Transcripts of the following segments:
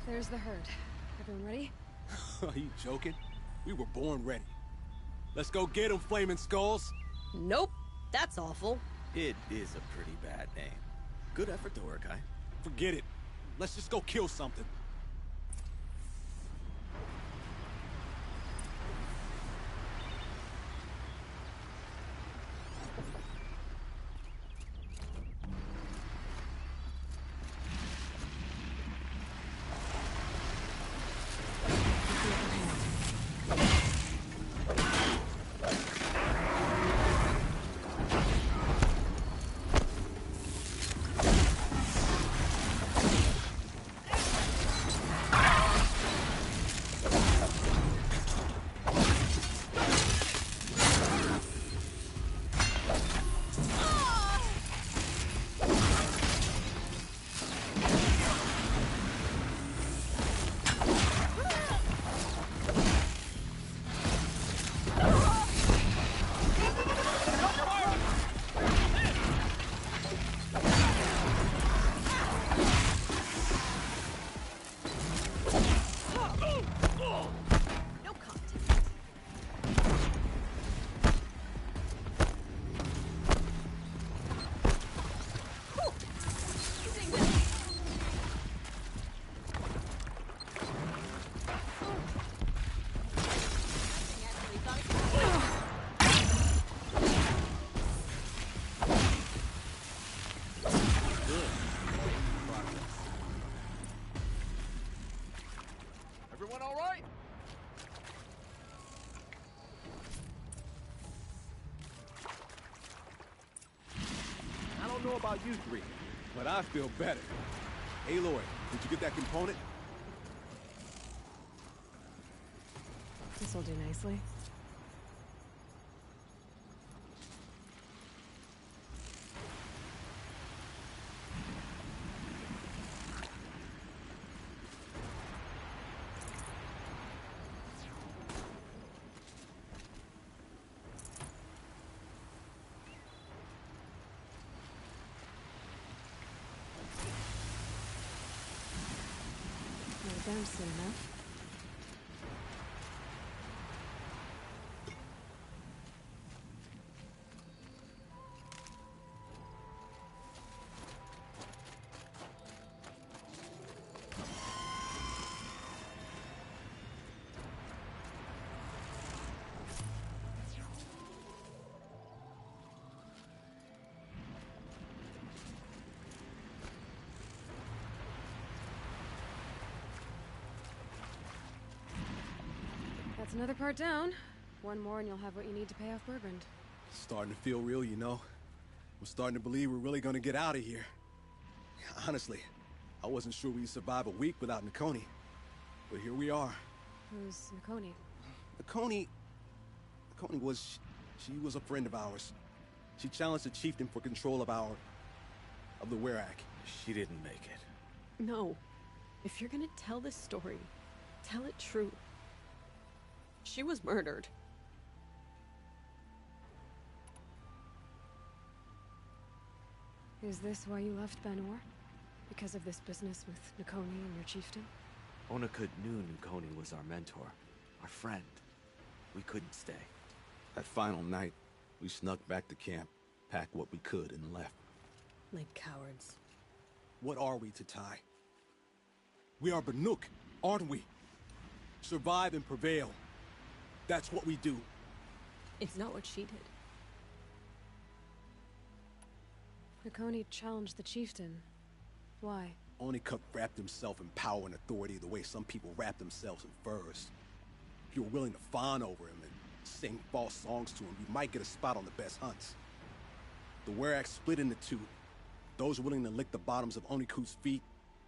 There's the herd. Everyone ready? Are you joking? We were born ready. Let's go get them, Flaming Skulls! Nope. That's awful. It is a pretty bad name. Good effort, Dorikai. Forget it. Let's just go kill something. No contact. Everyone all right? I don't know about you three, but I feel better. Aloy, did you get that component? This'll do nicely. Not down soon enough. That's another part down. One more and you'll have what you need to pay off Bergrand. Starting to feel real, you know. I'm starting to believe we're really gonna get out of here. Honestly, I wasn't sure we'd survive a week without Nakoni. But here we are. Who's Nakoni? Nakoni was... She was a friend of ours. She challenged the chieftain for control of the Werak. She didn't make it. No. If you're gonna tell this story, tell it true. She was murdered. Is this why you left Banor? Because of this business with Nakoni and your chieftain? Onakut knew Nakoni was our mentor, our friend. We couldn't stay. That final night, we snuck back to camp, packed what we could, and left. Like cowards. What are we to Tai? We are Banuk, aren't we? Survive and prevail. That's what we do. It's not what she did. Nakoni challenged the chieftain. Why? Onikup wrapped himself in power and authority the way some people wrap themselves in furs. If you're willing to fawn over him and sing false songs to him, you might get a spot on the best hunts. The Werak split into two. Those willing to lick the bottoms of Onikut's feet,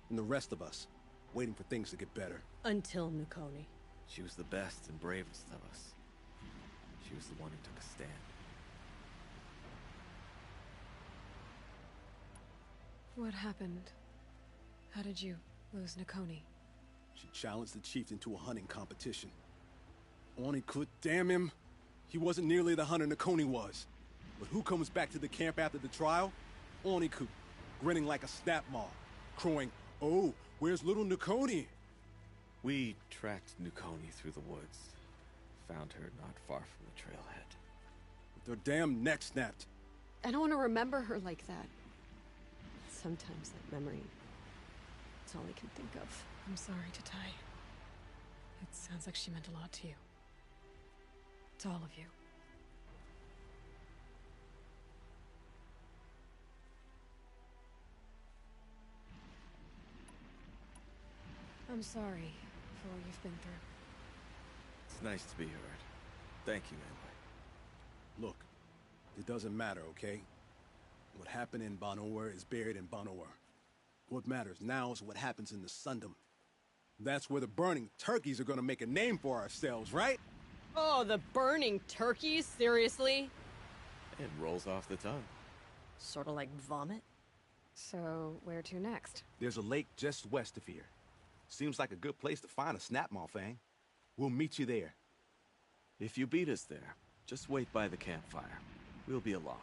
and the rest of us, waiting for things to get better. Until Nakoni. She was the best and bravest of us. She was the one who took a stand. What happened? How did you lose Nakoni? She challenged the chieftain to a hunting competition. Onikut, damn him! He wasn't nearly the hunter Nakoni was. But who comes back to the camp after the trial? Onikut, grinning like a snap maw, crowing, "Oh, where's little Nakoni?" We tracked Nukoni through the woods. Found her not far from the trailhead. With their damn neck snapped. I don't want to remember her like that. Sometimes that memory, it's all I can think of. I'm sorry, Tatai. It sounds like she meant a lot to you. To all of you. I'm sorry for what you've been through. It's nice to be heard. Thank you, anyway. Look, it doesn't matter, okay? What happened in Banor is buried in Banor. What matters now is what happens in the Sundom. That's where the burning turkeys are gonna make a name for ourselves, right? Oh, the burning turkeys? Seriously? It rolls off the tongue. Sort of like vomit? So, where to next? There's a lake just west of here. Seems like a good place to find a snapmaw fang. We'll meet you there. If you beat us there, just wait by the campfire. We'll be along.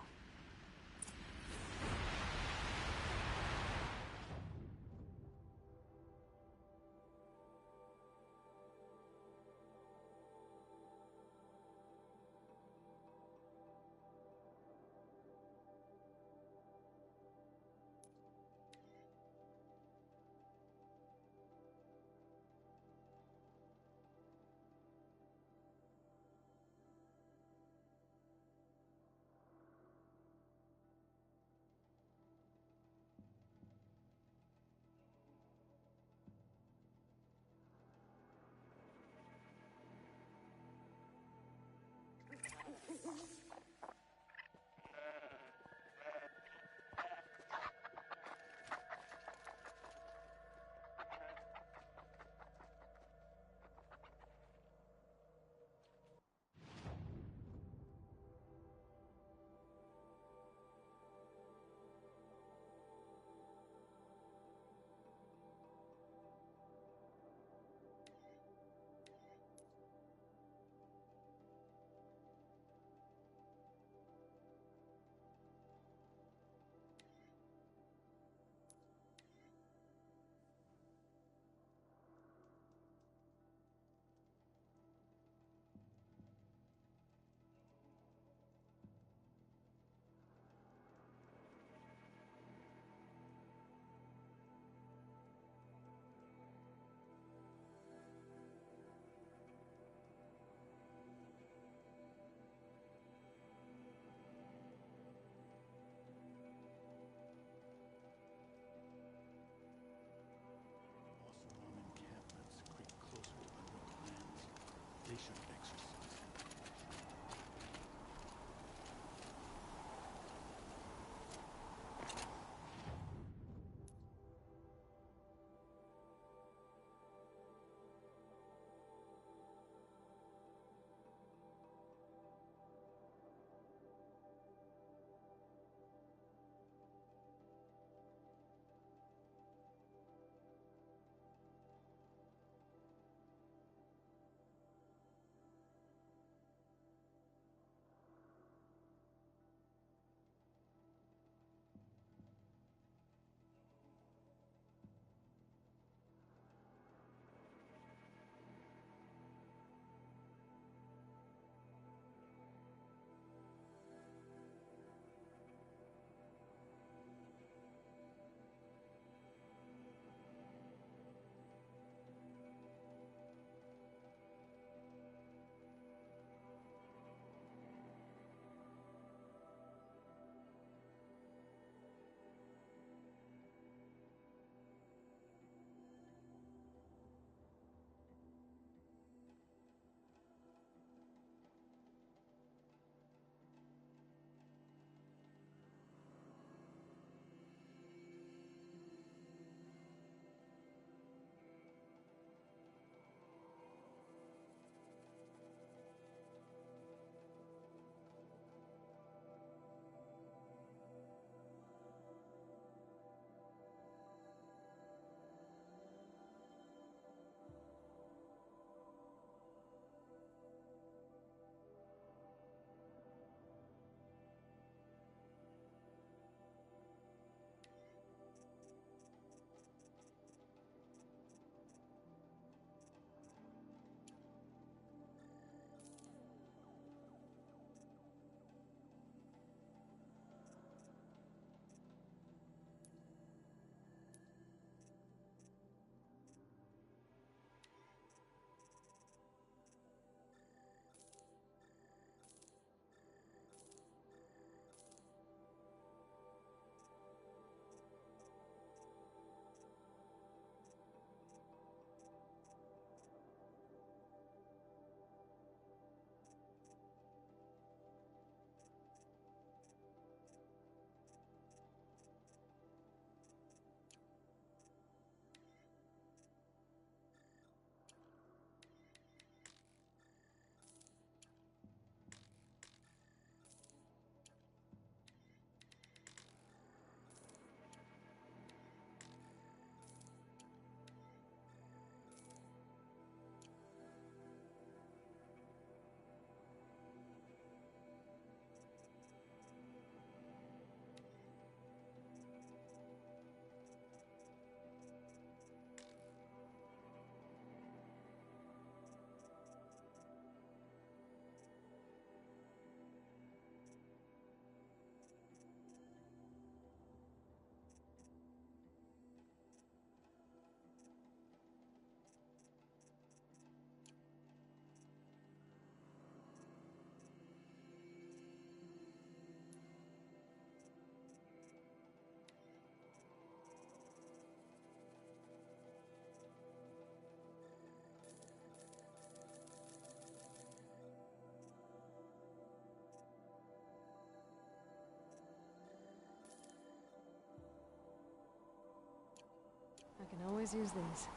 I can always use these.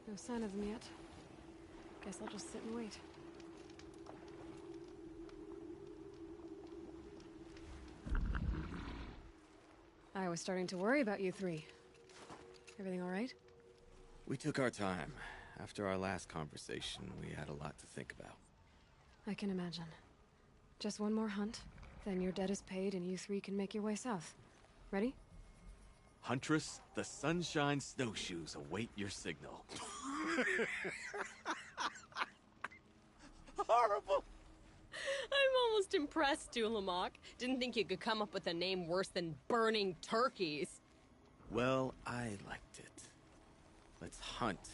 No sign of them yet. Guess I'll just sit and wait. I was starting to worry about you three. Everything all right? We took our time. After our last conversation, we had a lot to think about. I can imagine. Just one more hunt, then your debt is paid and you three can make your way south. Ready? Huntress, the Sunshine Snowshoes await your signal. Horrible! I'm almost impressed, Dulamok. Didn't think you could come up with a name worse than Burning Turkeys. Well, I liked it. Let's hunt.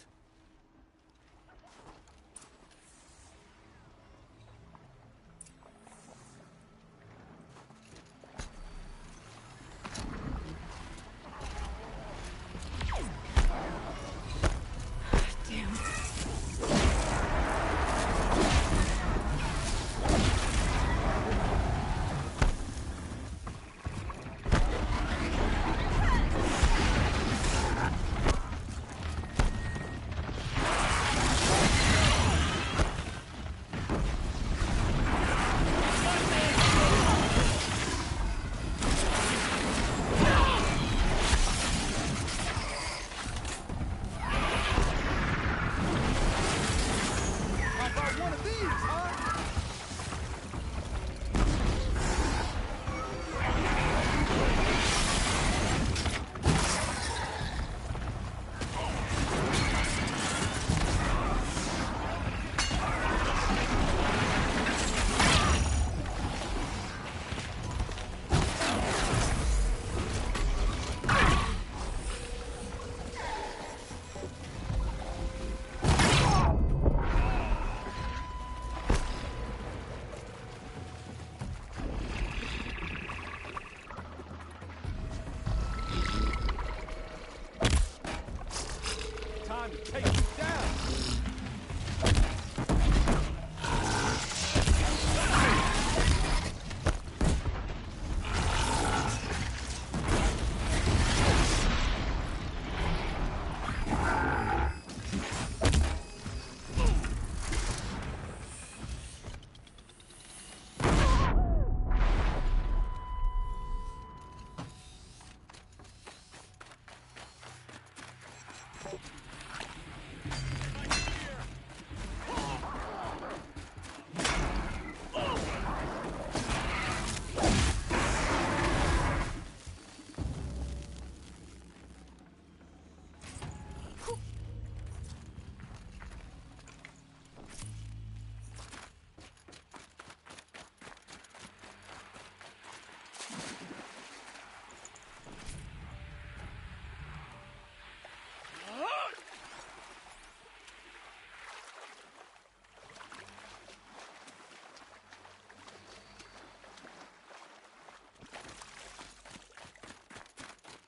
Time to take you down!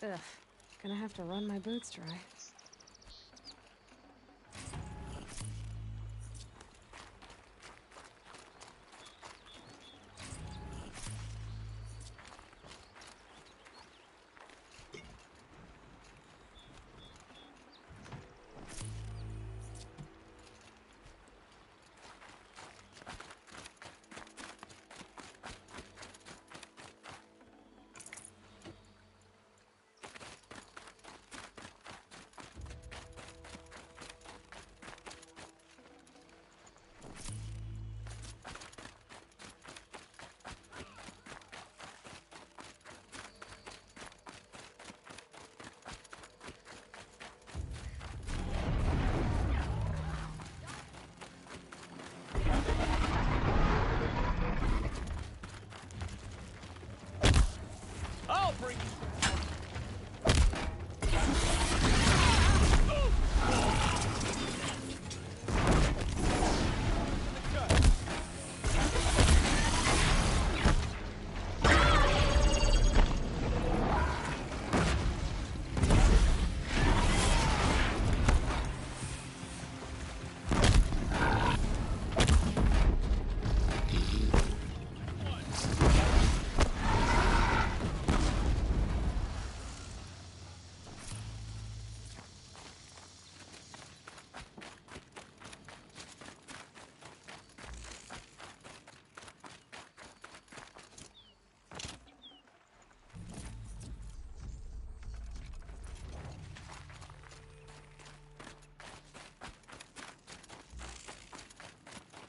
Ugh. Gonna have to run my boots dry.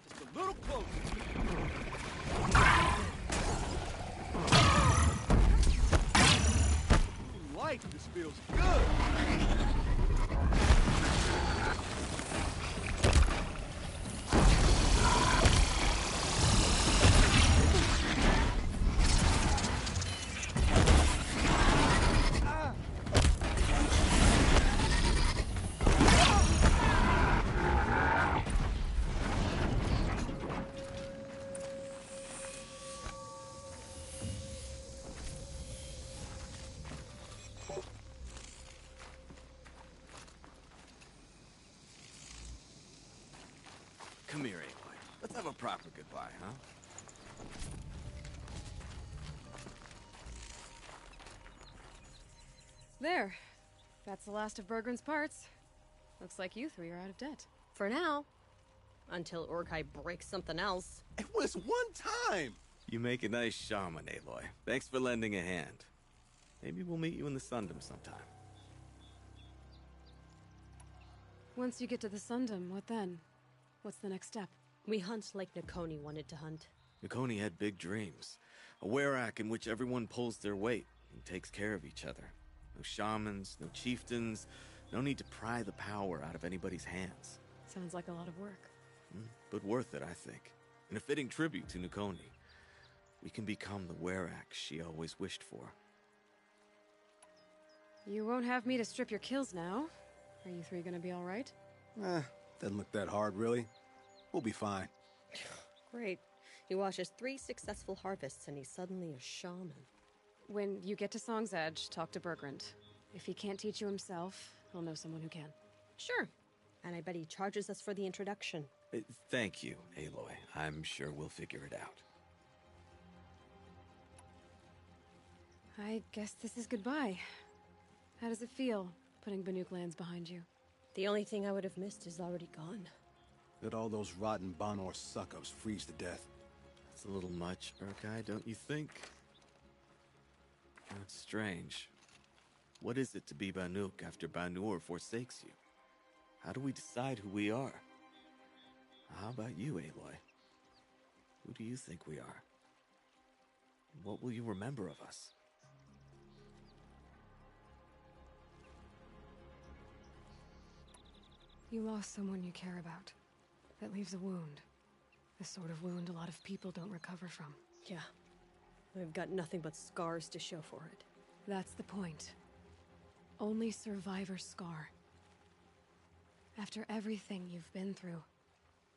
Just a little closer. Ooh, light, this feels good. Come here, Aloy. Let's have a proper goodbye, huh? There. That's the last of Bergren's parts. Looks like you three are out of debt. For now. Until Urkai breaks something else. It was one time. You make a nice shaman, Aloy. Thanks for lending a hand. Maybe we'll meet you in the Sundom sometime. Once you get to the Sundom, what then? What's the next step? We hunt like Nakoni wanted to hunt. Nakoni had big dreams. A werak in which everyone pulls their weight and takes care of each other. No shamans, no chieftains, no need to pry the power out of anybody's hands. Sounds like a lot of work. But worth it, I think. And a fitting tribute to Nakoni. We can become the werak she always wished for. You won't have me to strip your kills now. Are you three gonna be alright? Doesn't look that hard, really. We'll be fine. Great. He watches 3 successful harvests and he's suddenly a shaman. When you get to Song's Edge, talk to Bergrand. If he can't teach you himself, he'll know someone who can. Sure. And I bet he charges us for the introduction. Thank you, Aloy. I'm sure we'll figure it out. I guess this is goodbye. How does it feel, putting Banuk lands behind you? The only thing I would have missed is already gone. Let all those rotten Banor suck-ups freeze to death. That's a little much, Urkai, don't you think? That's strange. What is it to be Banuk after Banur forsakes you? How do we decide who we are? How about you, Aloy? Who do you think we are? What will you remember of us? You lost someone you care about. That leaves a wound. The sort of wound a lot of people don't recover from. Yeah. I've got nothing but scars to show for it. That's the point. Only survivors scar. After everything you've been through,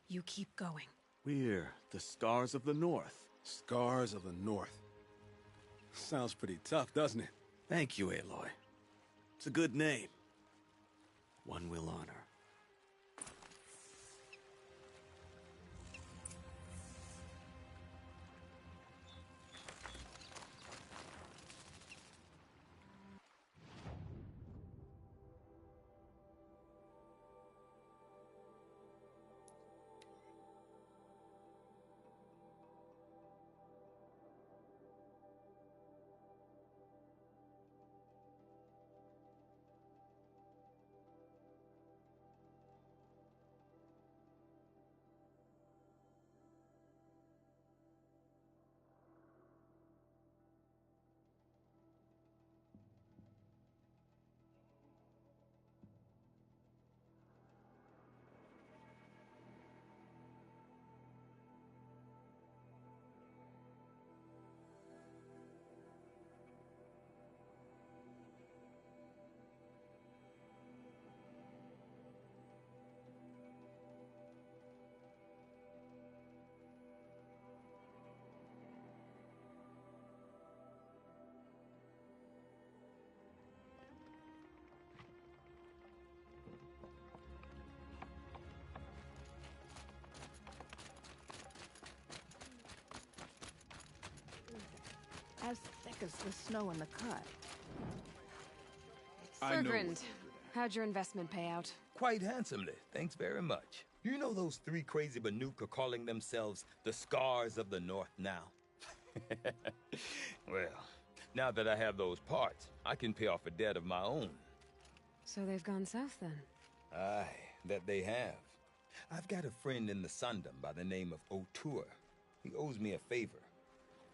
you keep going. We're the Scars of the North. Scars of the North. Sounds pretty tough, doesn't it? Thank you, Aloy. It's a good name. One we'll honor. as thick as the snow in the cut. Bergrand, how'd your investment pay out? Quite handsomely, thanks very much. You know those three crazy Banuk are calling themselves the Scars of the North now? Well, now that I have those parts, I can pay off a debt of my own. So they've gone south then? Aye, that they have. I've got a friend in the Sundom by the name of O'Toole. He owes me a favor.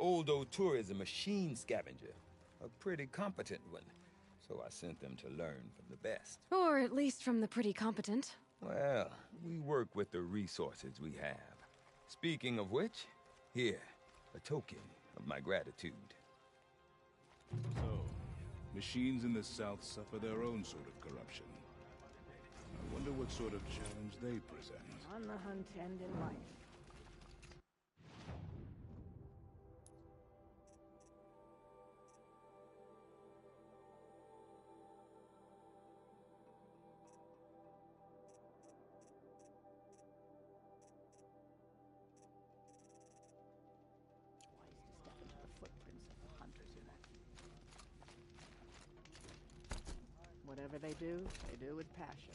Old O'Toole is a machine scavenger, a pretty competent one. So I sent them to learn from the best. Or at least from the pretty competent. Well, we work with the resources we have. Speaking of which, here, a token of my gratitude. So, machines in the South suffer their own sort of corruption. I wonder what sort of challenge they present. On the hunt and in life. Whatever they do with passion.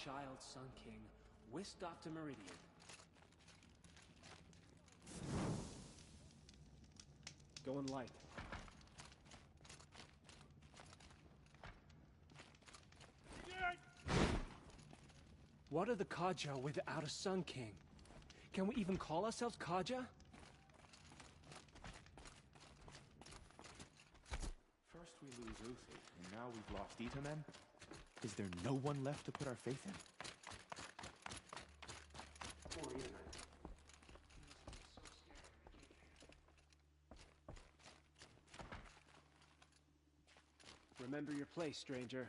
Child Sun King, whisked off to Meridian. Going light. What are the Kaja without a Sun King? Can we even call ourselves Kaja? First we lose Uthi, and now we've lost Itamen? Is there no one left to put our faith in? Remember your place, stranger.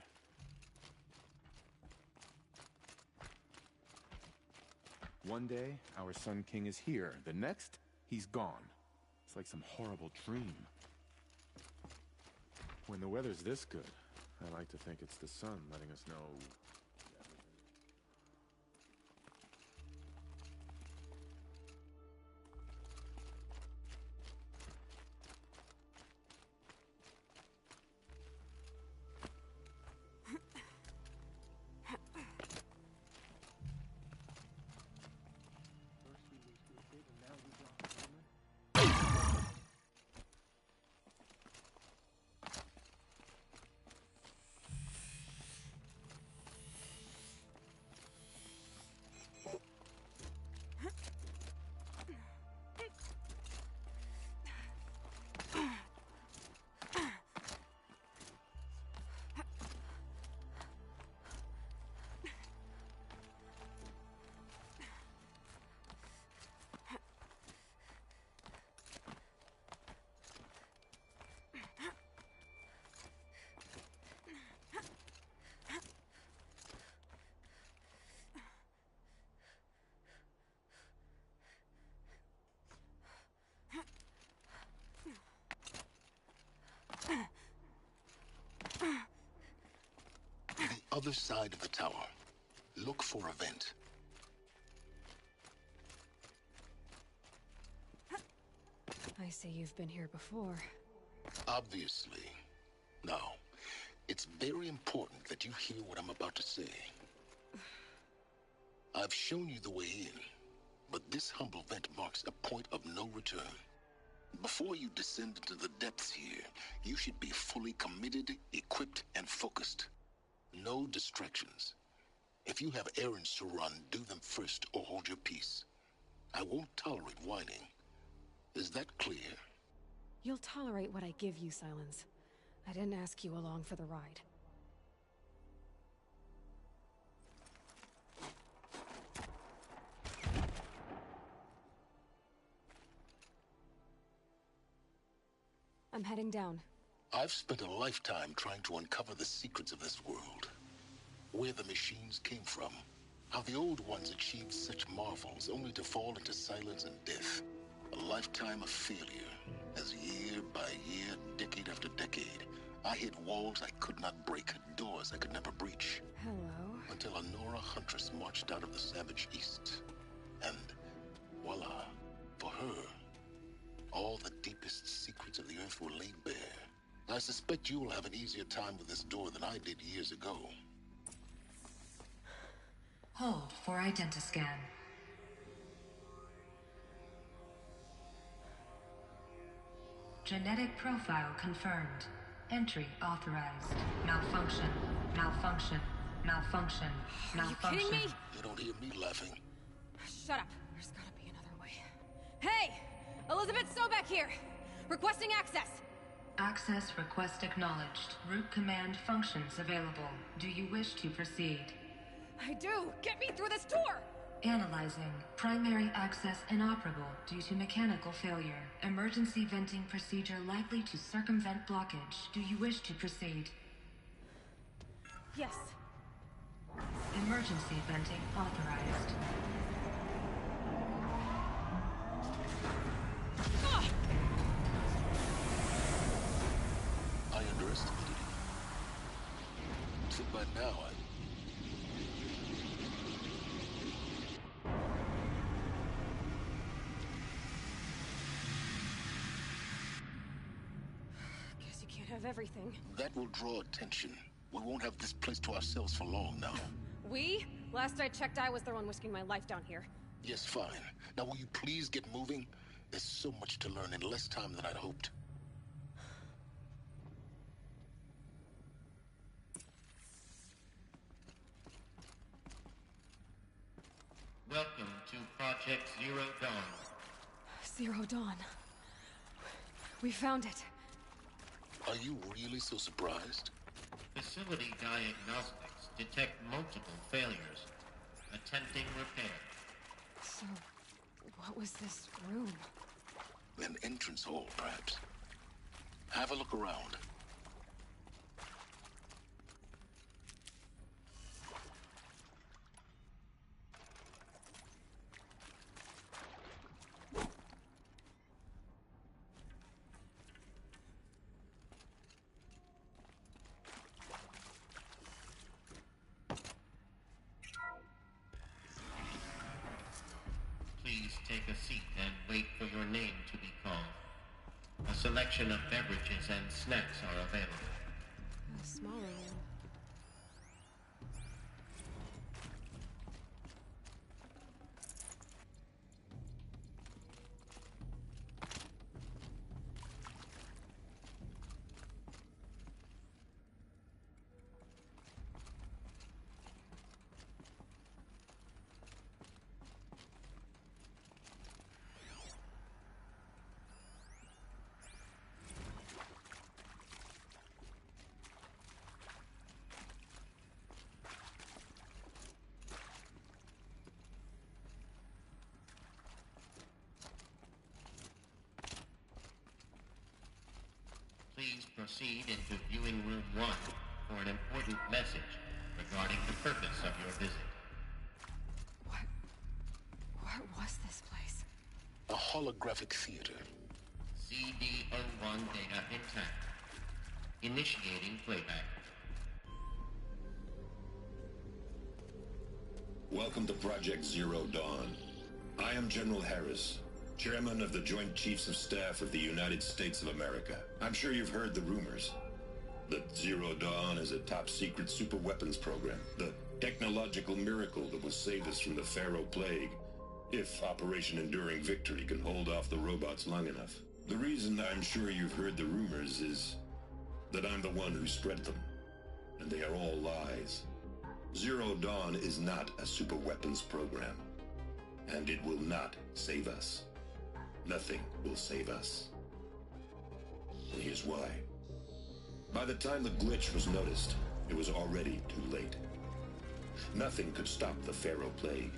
One day, our Sun King is here. The next, he's gone. It's like some horrible dream. When the weather's this good, I like to think it's the sun letting us know. other side of the tower. Look for a vent. I see you've been here before. Obviously. Now, it's very important that you hear what I'm about to say. I've shown you the way in, but this humble vent marks a point of no return. Before you descend into the depths here, you should be fully committed, equipped, and focused. No distractions. If you have errands to run, do them first or hold your peace. I won't tolerate whining. Is that clear? You'll tolerate what I give you, Silence. I didn't ask you along for the ride. I'm heading down. I've spent a lifetime trying to uncover the secrets of this world. Where the machines came from. How the old ones achieved such marvels only to fall into silence and death. A lifetime of failure, as year by year, decade after decade, I hit walls I could not break, doors I could never breach. Hello? Until a Nora huntress marched out of the savage east. And voila, for her, all the deepest secrets of the earth were laid bare. I suspect you will have an easier time with this door than I did years ago. Hold for identiscan. Genetic profile confirmed. Entry authorized. Malfunction. Malfunction. Malfunction. Malfunction. Are you kidding me? You don't hear me laughing. Shut up. There's gotta be another way. Hey! Elizabeth Sobek here! Requesting access! Access request acknowledged. Root command functions available. Do you wish to proceed? I do! Get me through this door! Analyzing. Primary access inoperable due to mechanical failure. Emergency venting procedure likely to circumvent blockage. Do you wish to proceed? Yes. Emergency venting authorized. I underestimated you. So by now, Guess you can't have everything. that will draw attention. We won't have this place to ourselves for long now. We? Last I checked, I was the one risking my life down here. Yes, fine. Now will you please get moving? There's so much to learn in less time than I'd hoped. Welcome to Project Zero Dawn. Zero Dawn. We found it. Are you really so surprised? Facility diagnostics detect multiple failures. Attempting repair. So, what was this room? An entrance hall, perhaps. Have a look around. Please take a seat and wait for your name to be called. A selection of beverages and snacks are available. A smaller room. Please proceed into viewing room 1 for an important message regarding the purpose of your visit. What was this place? A holographic theater. CD01 data intact. Initiating playback. Welcome to Project Zero Dawn. I am General Harris, Chairman of the Joint Chiefs of Staff of the United States of America. I'm sure you've heard the rumors that Zero Dawn is a top-secret superweapons program, the technological miracle that will save us from the Pharaoh Plague, if Operation Enduring Victory can hold off the robots long enough. The reason I'm sure you've heard the rumors is that I'm the one who spread them, and they are all lies. Zero Dawn is not a superweapons program, and it will not save us. Nothing will save us. And here's why. By the time the glitch was noticed, it was already too late. Nothing could stop the Pharaoh Plague.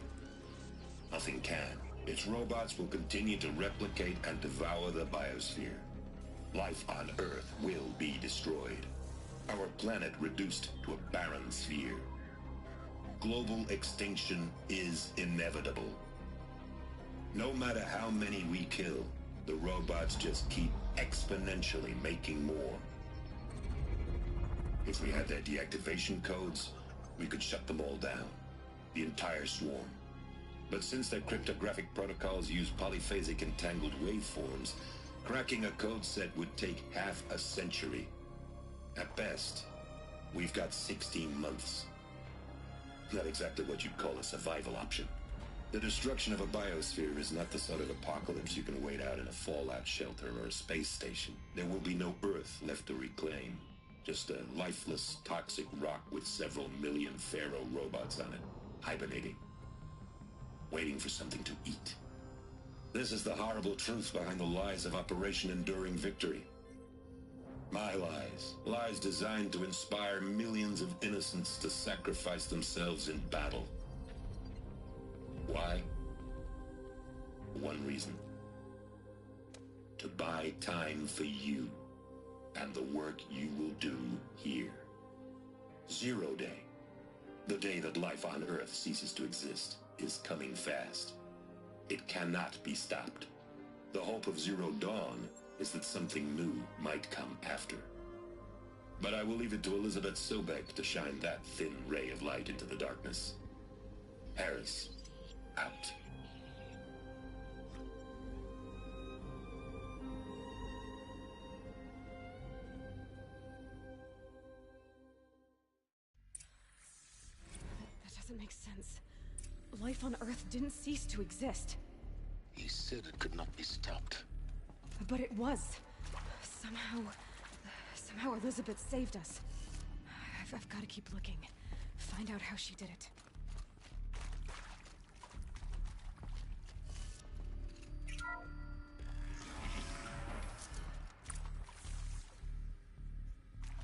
Nothing can. Its robots will continue to replicate and devour the biosphere. Life on Earth will be destroyed. Our planet reduced to a barren sphere. Global extinction is inevitable. No matter how many we kill, the robots just keep exponentially making more. If we had their deactivation codes, we could shut them all down. The entire swarm. But since their cryptographic protocols use polyphasic entangled waveforms, cracking a code set would take half a century. At best, we've got 16 months. Not exactly what you'd call a survival option. The destruction of a biosphere is not the sort of apocalypse you can wait out in a fallout shelter or a space station. There will be no Earth left to reclaim. Just a lifeless, toxic rock with several million Pharaoh robots on it, hibernating. Waiting for something to eat. This is the horrible truth behind the lies of Operation Enduring Victory. My lies. Lies designed to inspire millions of innocents to sacrifice themselves in battle. Why? One reason. To buy time for you and the work you will do here. Zero Day. The day that life on Earth ceases to exist is coming fast. It cannot be stopped. The hope of Zero Dawn is that something new might come after. But I will leave it to Elizabeth Sobek to shine that thin ray of light into the darkness. Harris, out. That doesn't make sense. Life on Earth didn't cease to exist. He said it could not be stopped. But it was. Somehow Elizabeth saved us. I've got to keep looking. Find out how she did it.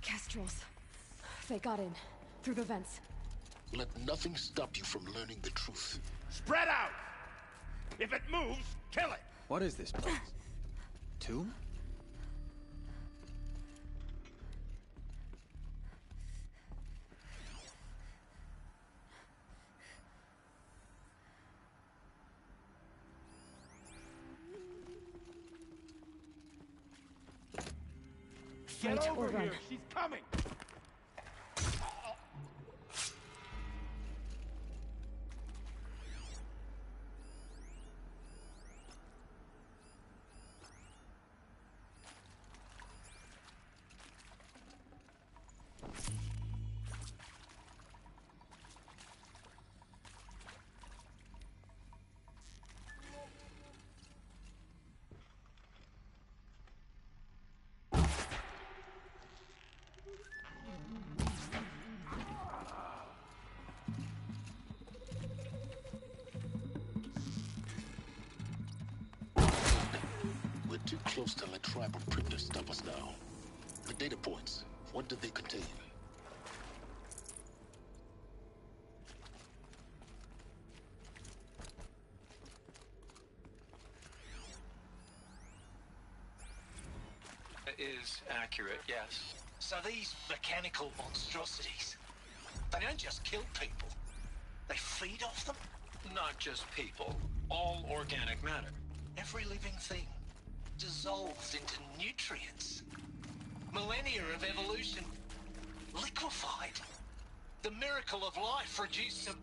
Kestrels. They got in. Through the vents. Let nothing stop you from learning the truth. Spread out! If it moves, kill it! What is this place? Tomb? Get Fight over or run. here! She's coming! Too close to let tribal printers stop us now. The data points, what did they contain? Is accurate, yes. So these mechanical monstrosities, they don't just kill people, they feed off them? Not just people, all organic matter. Every living thing dissolves into nutrients. Millennia of evolution liquefied. The miracle of life reduced to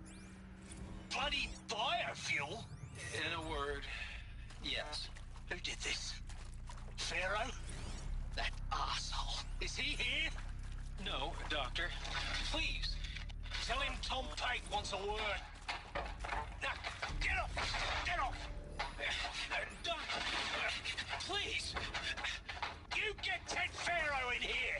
bloody biofuel? In a word, yes. Who did this? Pharaoh? That arsehole. Is he here? No, Doctor. Please. Tell him Tom Pate wants a word. Now, get off! Get off! Doctor, please. You get Ted Pharaoh in here!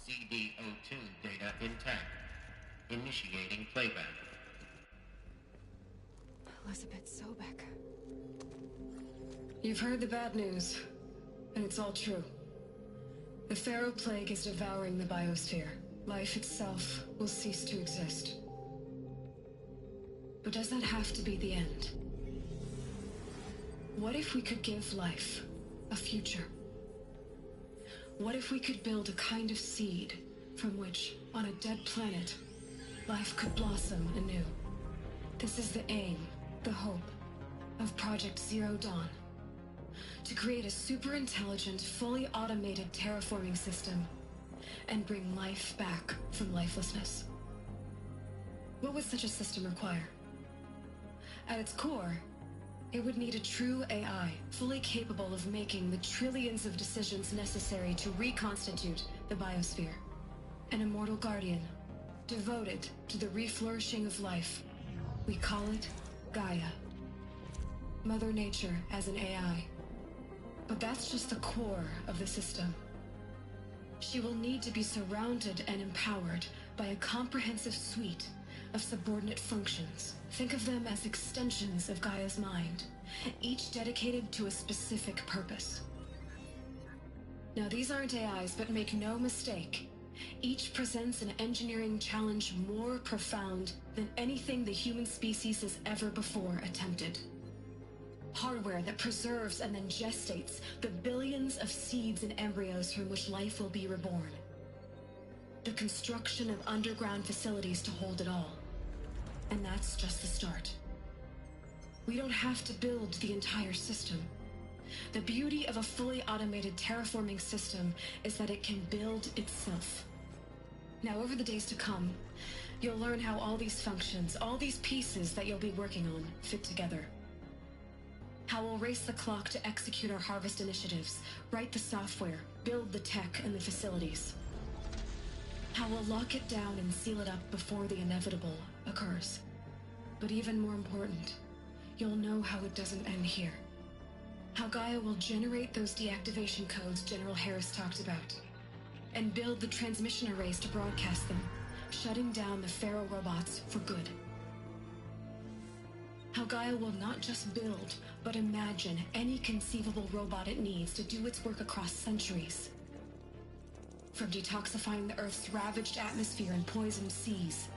CD02 data intact. Initiating playback. Elizabeth Sobek. You've heard the bad news, and it's all true. The Pharaoh Plague is devouring the biosphere. Life itself will cease to exist. But does that have to be the end? What if we could give life a future? What if we could build a kind of seed from which, on a dead planet, life could blossom anew? This is the aim, the hope, of Project Zero Dawn. To create a super-intelligent, fully automated terraforming system and bring life back from lifelessness. What would such a system require? At its core, it would need a true AI, fully capable of making the trillions of decisions necessary to reconstitute the biosphere. An immortal guardian, devoted to the reflourishing of life. We call it Gaia. Mother Nature as an AI. But that's just the core of the system. She will need to be surrounded and empowered by a comprehensive suite of subordinate functions. Think of them as extensions of Gaia's mind, each dedicated to a specific purpose. Now, these aren't AIs, but make no mistake, each presents an engineering challenge more profound than anything the human species has ever before attempted. Hardware that preserves and then gestates the billions of seeds and embryos from which life will be reborn. The construction of underground facilities to hold it all. And that's just the start. We don't have to build the entire system. The beauty of a fully automated terraforming system is that it can build itself. Now, over the days to come, you'll learn how all these functions, all these pieces that you'll be working on, fit together. How we'll race the clock to execute our harvest initiatives, write the software, build the tech and the facilities. How we'll lock it down and seal it up before the inevitable occurs. But even more important, you'll know how it doesn't end here. How Gaia will generate those deactivation codes General Harris talked about, and build the transmission arrays to broadcast them, shutting down the Pharaoh robots for good. How Gaia will not just build, but imagine any conceivable robot it needs to do its work across centuries. From detoxifying the Earth's ravaged atmosphere and poisoned seas,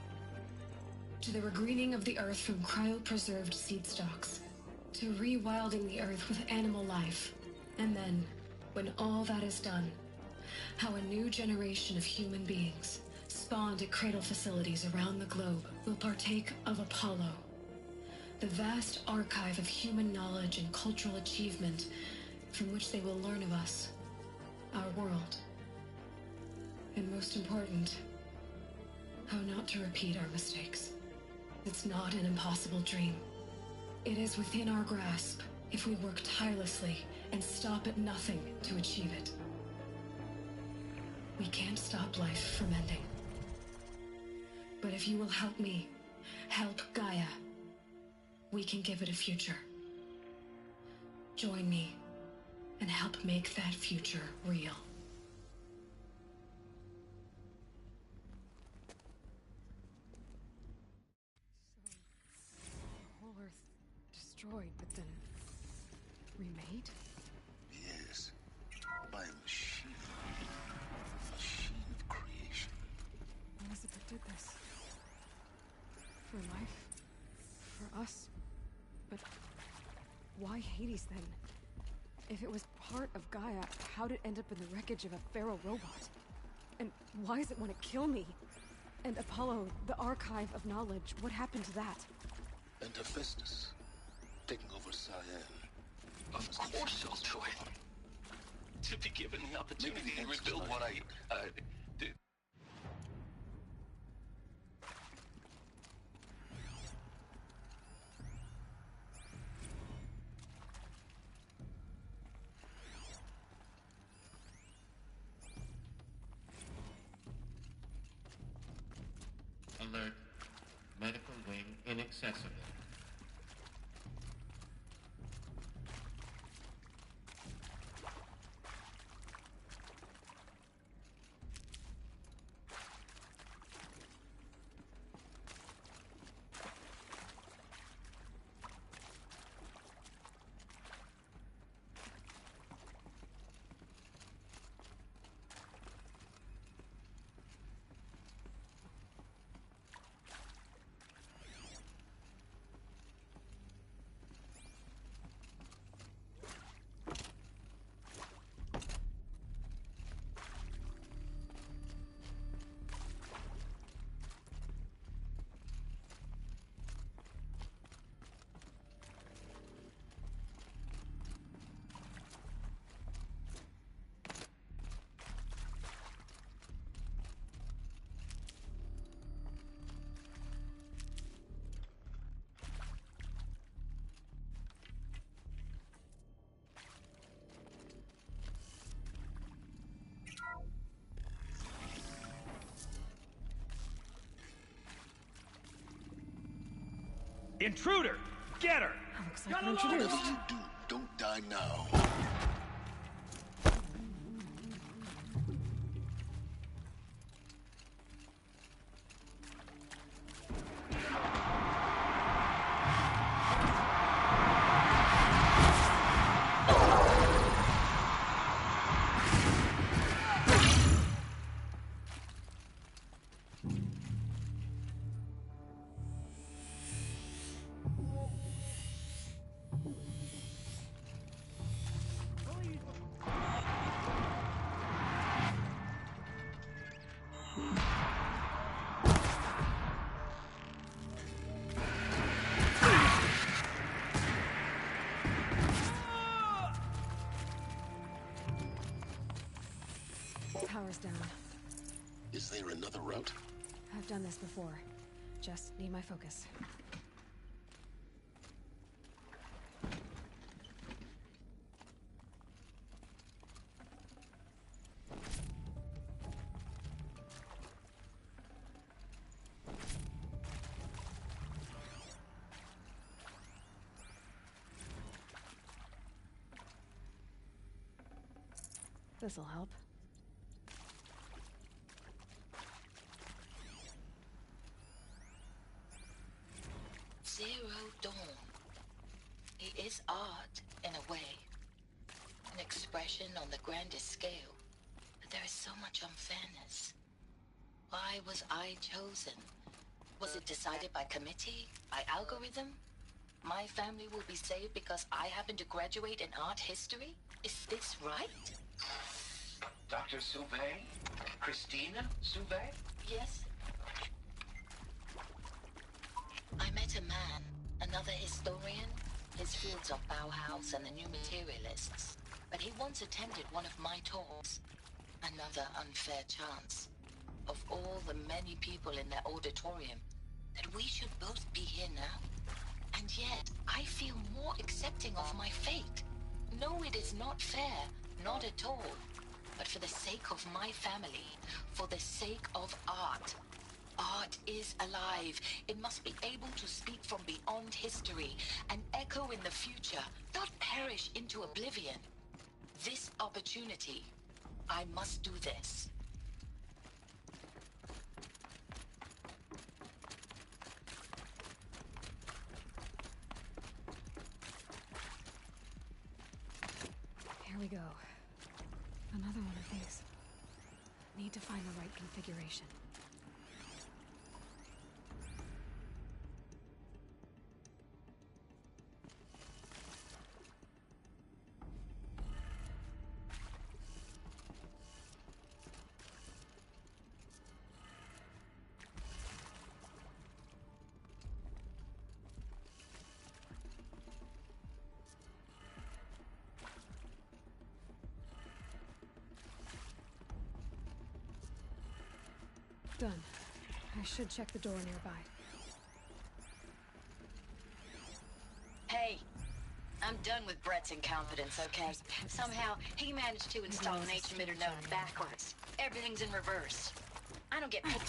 to the regreening of the Earth from cryopreserved seed stalks, to rewilding the Earth with animal life. And then, when all that is done, how a new generation of human beings, spawned at cradle facilities around the globe, will partake of Apollo, the vast archive of human knowledge and cultural achievement from which they will learn of us, our world. And most important, how not to repeat our mistakes. It's not an impossible dream. It is within our grasp if we work tirelessly and stop at nothing to achieve it. We can't stop life from ending. But if you will help me, help Gaia, we can give it a future. Join me and help make that future real. The whole Earth destroyed, but then remade? Yes. By a machine. Machine of creation. What is it that did this? For life? For us? But why Hades then? If it was part of Gaia, how'd it end up in the wreckage of a feral robot? And why does it want to kill me? And Apollo, the archive of knowledge, what happened to that? And Hephaestus, taking over Cyan. Of course I'll join. To be given the opportunity to rebuild what I did. Alert. Medical wing inaccessible. Intruder! Get her! Looks like we're introduced. Whatever you do, don't die now. Power's down. Is there another route? I've done this before. Just need my focus. This'll help. Zero Dawn. It is art, in a way. An expression on the grandest scale. But there is so much unfairness. Why was I chosen? Was it decided by committee? By algorithm? My family will be saved because I happen to graduate in art history? Is this right? Dr. Sauvé? Christina Sauvé? Yes. I met a man, another historian. His fields are Bauhaus and the New Materialists. But he once attended one of my talks. Another unfair chance. Of all the many people in that auditorium, that we should both be here now. And yet, I feel more accepting of my fate. No, it is not fair, not at all. But for the sake of my family, for the sake of art, Art is alive. It must be able to speak from beyond history and echo in the future, not perish into oblivion. This opportunity, I must do this. Here we go. Another one of these. Need to find the right configuration. Done. I should check the door nearby. Hey, I'm done with Brett's incompetence, okay? Somehow, he managed to install an H-emitter node backwards. Everything's in reverse. I don't get paid.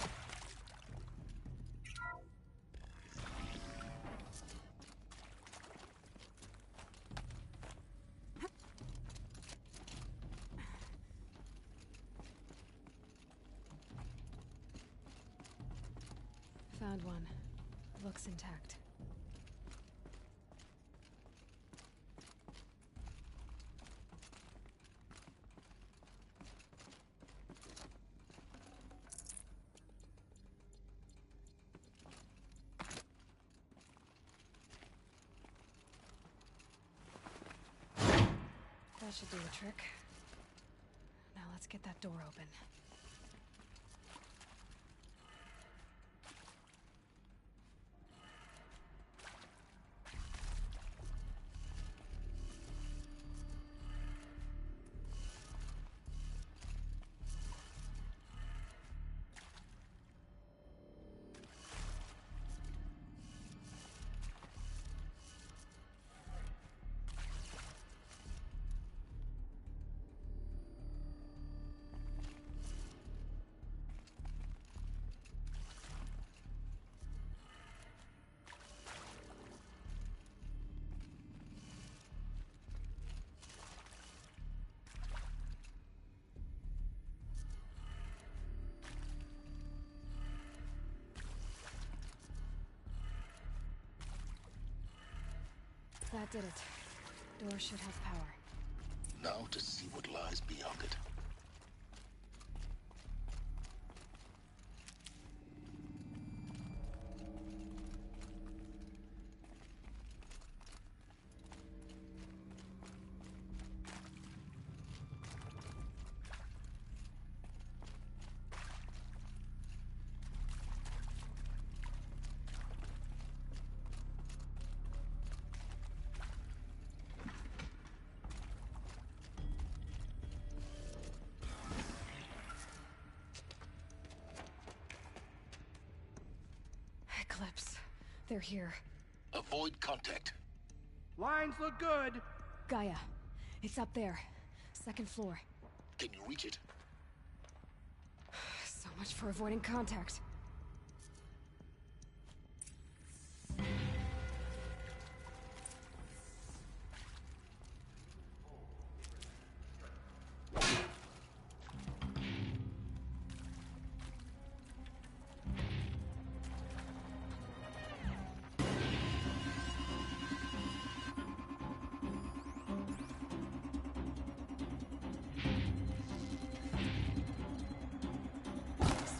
Found one. Looks intact. That should do the trick. Now let's get that door open. That did it. Door should have power. Now to see what lies beyond it. Eclipse. They're here. Avoid contact. Lines look good. Gaia. It's up there. Second floor. Can you reach it? So much for avoiding contact.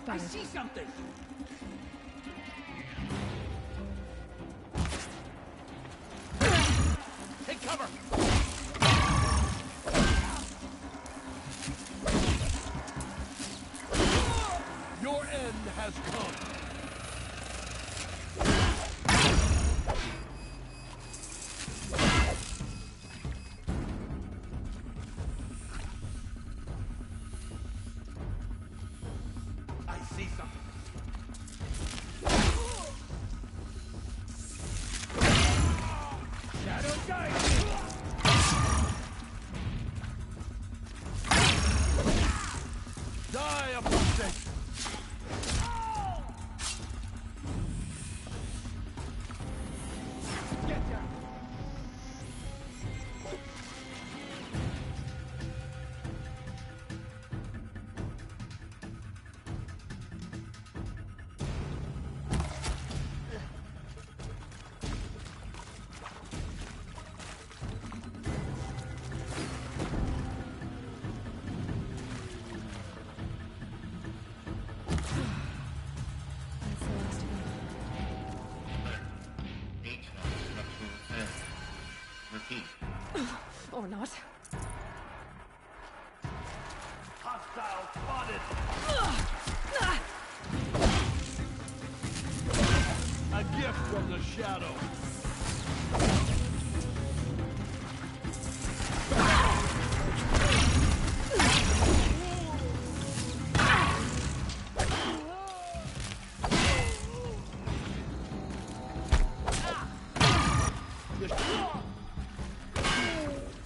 I see something! Take cover! Your end has come! Or not. Hostile spotted! A gift from the shadow.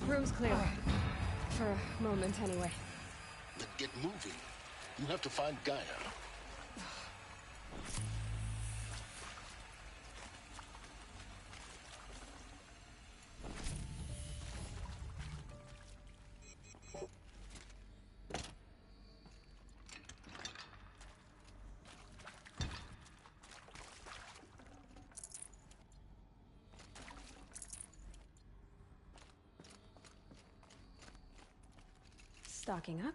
Room's clear. For a moment, anyway. Then get moving. You have to find Gaia. Stocking up?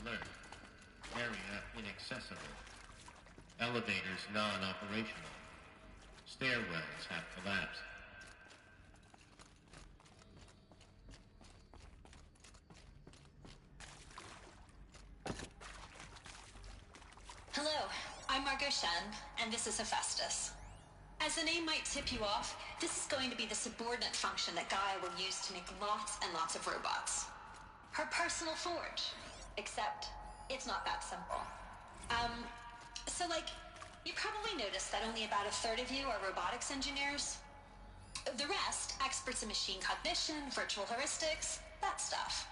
Alert. Area inaccessible. Elevators non-operational. Stairwells have collapsed. Hello, I'm Margot Shen, and this is Hephaestus. As the name might tip you off, this is going to be the subordinate function that Gaia will use to make lots and lots of robots. Her personal forge. Except, it's not that simple. You probably noticed that only about a third of you are robotics engineers. The rest, experts in machine cognition, virtual heuristics, that stuff.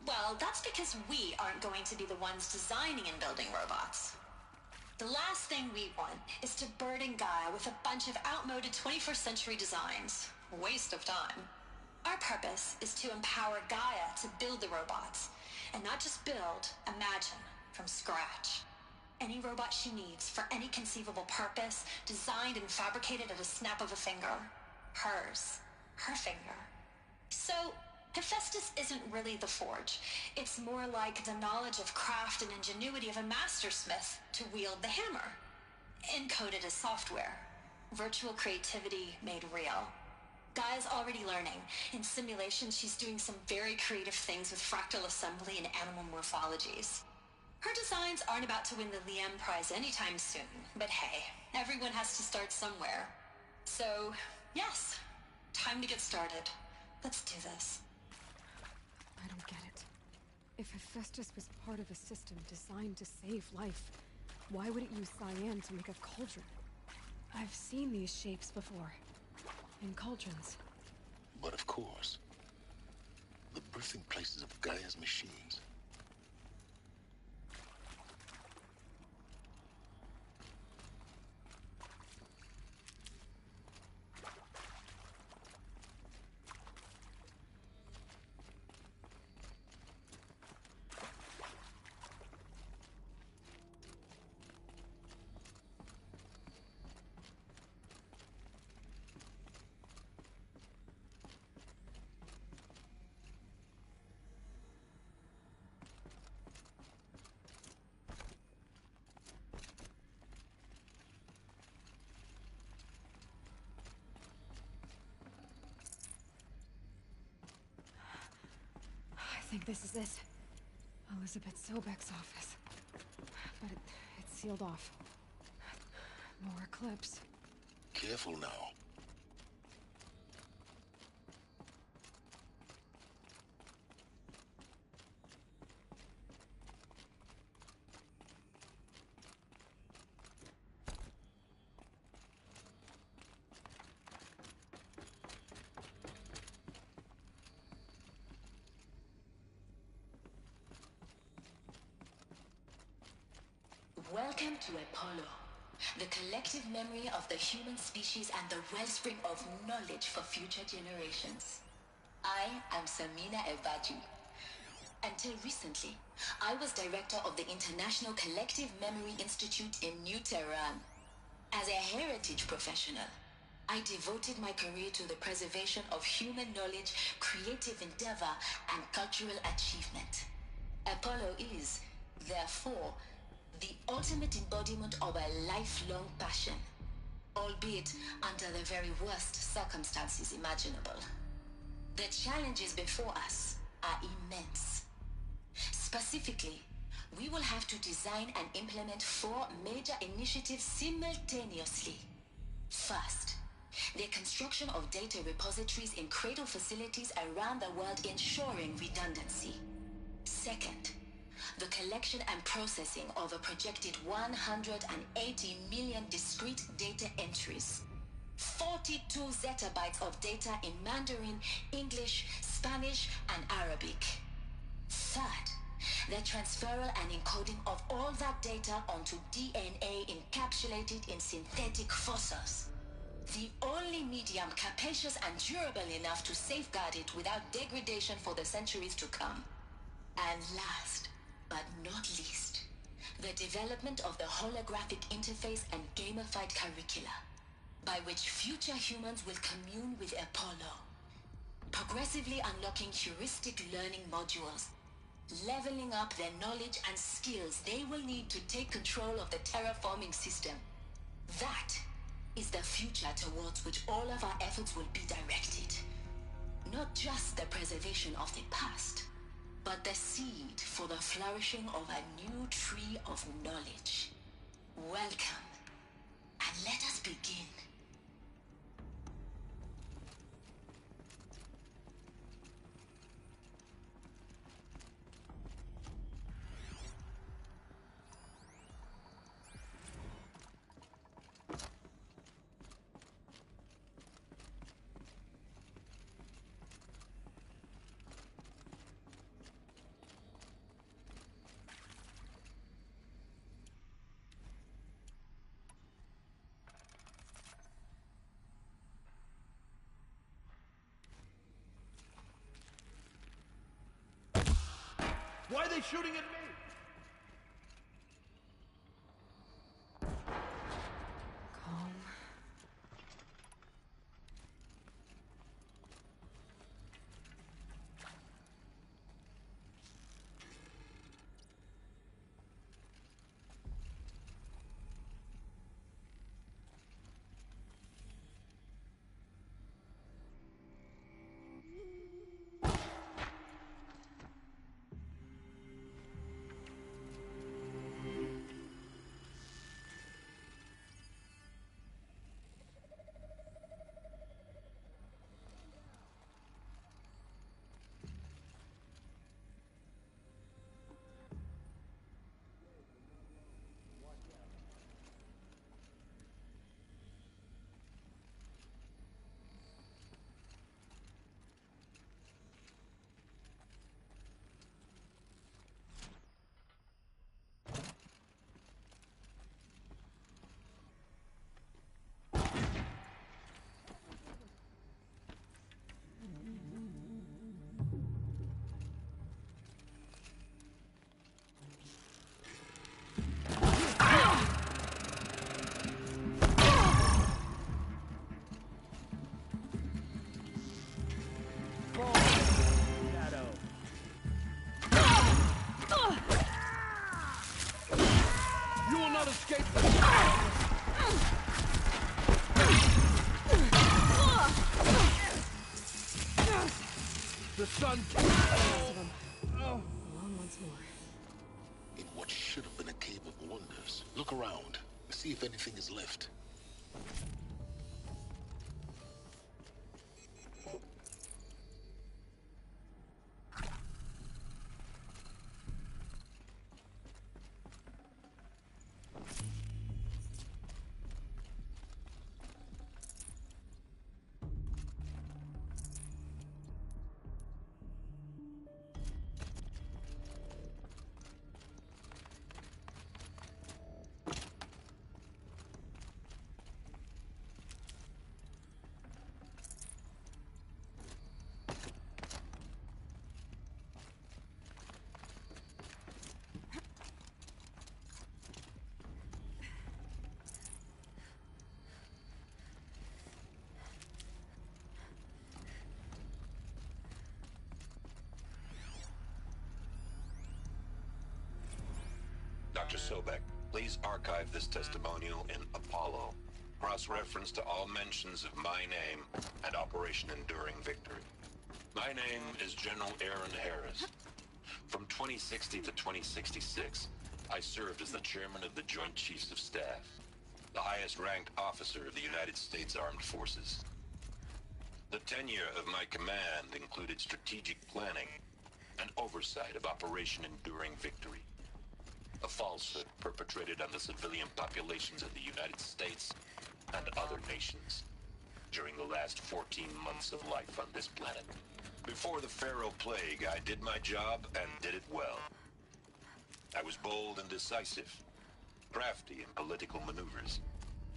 Well, that's because we aren't going to be the ones designing and building robots. The last thing we want is to burden Gaia with a bunch of outmoded 21st century designs. Waste of time. Our purpose is to empower Gaia to build the robots. And not just build, imagine, from scratch. Any robot she needs for any conceivable purpose, designed and fabricated at a snap of a finger. Hers. Her finger. So, Hephaestus isn't really the forge. It's more like the knowledge of craft and ingenuity of a mastersmith to wield the hammer. Encoded as software. Virtual creativity made real. Gaia's already learning. In simulations, she's doing some very creative things with fractal assembly and animal morphologies. Her designs aren't about to win the Liam Prize anytime soon, but hey, everyone has to start somewhere. So, yes, time to get started. Let's do this. I don't get it. If Hephaestus was part of a system designed to save life, why would it use cyan to make a cauldron? I've seen these shapes before. In cauldrons. But of course, the birthing places of Gaia's machines. I think this is it. Elizabeth Sobek's office. But it's sealed off. More eclipse. Careful now. Welcome to Apollo. the collective memory of the human species and the wellspring of knowledge for future generations. I am Samina Ebaju. Until recently, I was director of the International Collective Memory Institute in New Tehran. As a heritage professional, I devoted my career to the preservation of human knowledge, creative endeavor, and cultural achievement. Apollo is, therefore, the ultimate embodiment of a lifelong passion, albeit under the very worst circumstances imaginable. The challenges before us are immense. Specifically, we will have to design and implement 4 major initiatives simultaneously. First, the construction of data repositories in cradle facilities around the world, ensuring redundancy. Second, the collection and processing of a projected 180 million discrete data entries. 42 zettabytes of data in Mandarin, English, Spanish, and Arabic. Third, the transferal and encoding of all that data onto DNA encapsulated in synthetic fossils. The only medium capacious and durable enough to safeguard it without degradation for the centuries to come. And last, but not least, the development of the holographic interface and gamified curricula, by which future humans will commune with Apollo, progressively unlocking heuristic learning modules, leveling up their knowledge and skills they will need to take control of the terraforming system. That is the future towards which all of our efforts will be directed. Not just the preservation of the past, but the seed for the flourishing of a new tree of knowledge. Welcome, and let us begin. Why are they shooting at me? Calm. You will not escape. The sun. Alone once more. In what should have been a cave of wonders. Look around. See if anything is left. Dr. Sobek, please archive this testimonial in Apollo. Cross-reference to all mentions of my name and Operation Enduring Victory. My name is General Aaron Harris. From 2060 to 2066, I served as the chairman of the Joint Chiefs of Staff, the highest-ranked officer of the United States Armed Forces. The tenure of my command included strategic planning and oversight of Operation Enduring Victory, a falsehood perpetrated on the civilian populations of the United States and other nations during the last 14 months of life on this planet. Before the Pharaoh Plague, I did my job and did it well. I was bold and decisive, crafty in political maneuvers.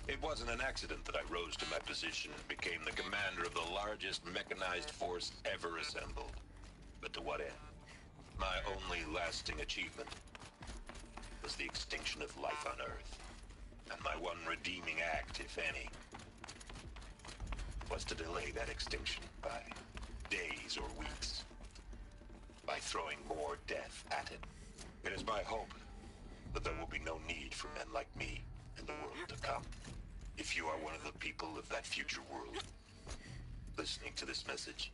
It wasn't an accident that I rose to my position and became the commander of the largest mechanized force ever assembled. But to what end? My only lasting achievement was the extinction of life on Earth. And my one redeeming act, if any, was to delay that extinction by days or weeks, by throwing more death at it. It is my hope that there will be no need for men like me in the world to come. If you are one of the people of that future world listening to this message,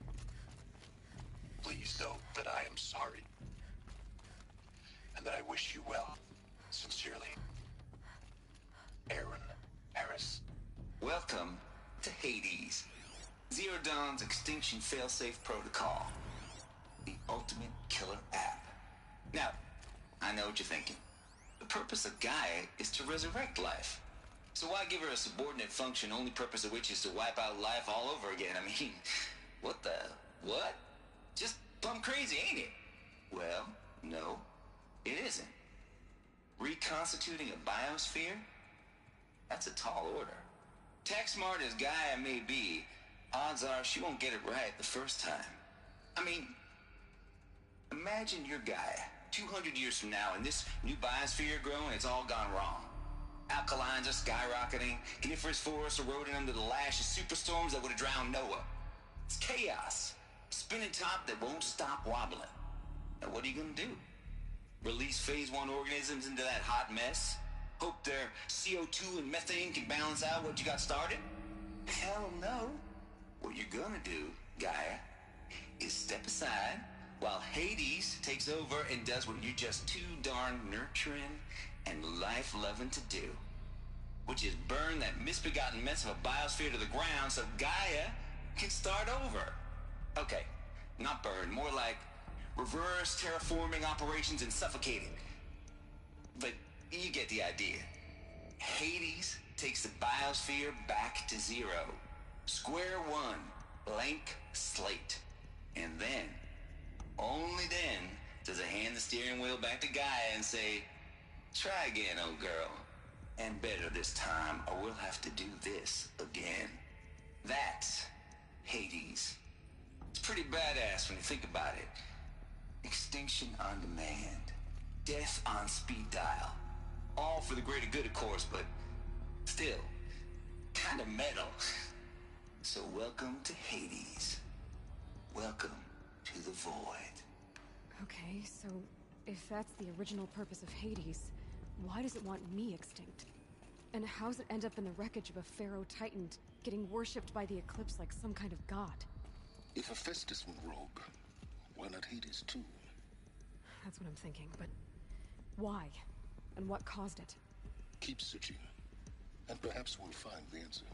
please know that I am sorry and that I wish you well. Sincerely, Aaron Harris. Welcome to Hades, Zero Dawn's extinction failsafe protocol, the ultimate killer app. Now, I know what you're thinking. The purpose of Gaia is to resurrect life. So why give her a subordinate function, only purpose of which is to wipe out life all over again? I mean, what? Just plumb crazy, ain't it? Well, no, it isn't. Reconstituting a biosphere? That's a tall order. Tech smart as Gaia may be, odds are she won't get it right the first time. I mean, imagine you're Gaia, 200 years from now, and this new biosphere growing, it's all gone wrong. Alkalines are skyrocketing, coniferous forests eroding under the lash of superstorms that would have drowned Noah. It's chaos. Spinning top that won't stop wobbling. Now what are you gonna do? Release phase 1 organisms into that hot mess? Hope their CO2 and methane can balance out what you got started? Hell no. What you're gonna do, Gaia, is step aside while Hades takes over and does what you're just too darn nurturing and life-loving to do, which is burn that misbegotten mess of a biosphere to the ground so Gaia can start over. Okay, not burn, more like reverse terraforming operations and suffocating. But you get the idea. Hades takes the biosphere back to zero. Square one, blank slate. And then, only then, does it hand the steering wheel back to Gaia and say, try again, old girl. And better this time, or we'll have to do this again. That's Hades. It's pretty badass when you think about it. Extinction on demand. Death on speed dial. All for the greater good, of course, but still, kind of metal. So welcome to Hades. Welcome to the void. Okay, so if that's the original purpose of Hades, why does it want me extinct? And how's it end up in the wreckage of a Pharaoh Titan getting worshipped by the Eclipse like some kind of god? If Hephaestus went rogue, why not Hades too? That's what I'm thinking, but why? And what caused it? Keep searching, and perhaps we'll find the answer.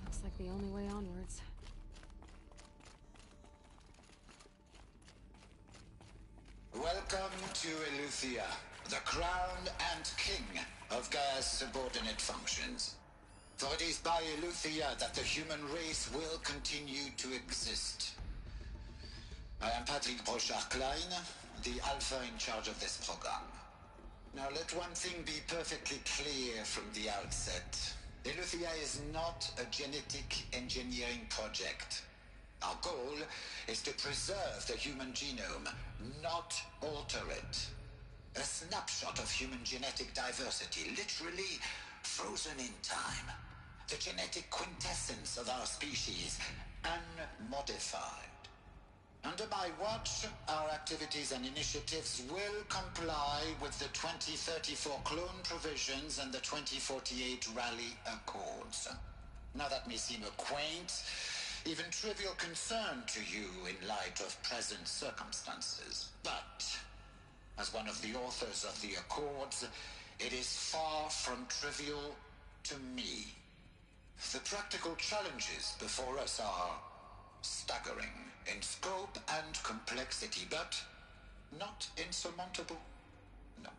Looks like the only way onwards. Welcome to Eleuthia, the crown and king of Gaia's subordinate functions. For it is by Eleuthia that the human race will continue to exist. I am Patrick Brochard-Klein, the Alpha in charge of this program. Now let one thing be perfectly clear from the outset. Eleuthia is not a genetic engineering project. Our goal is to preserve the human genome, not alter it. A snapshot of human genetic diversity, literally frozen in time. The genetic quintessence of our species, unmodified. Under my watch, our activities and initiatives will comply with the 2034 clone provisions and the 2048 Rally Accords. Now that may seem a quaint, even trivial concern to you in light of present circumstances, but as one of the authors of the Accords, it is far from trivial to me. The practical challenges before us are staggering in scope and complexity, but not insurmountable. No.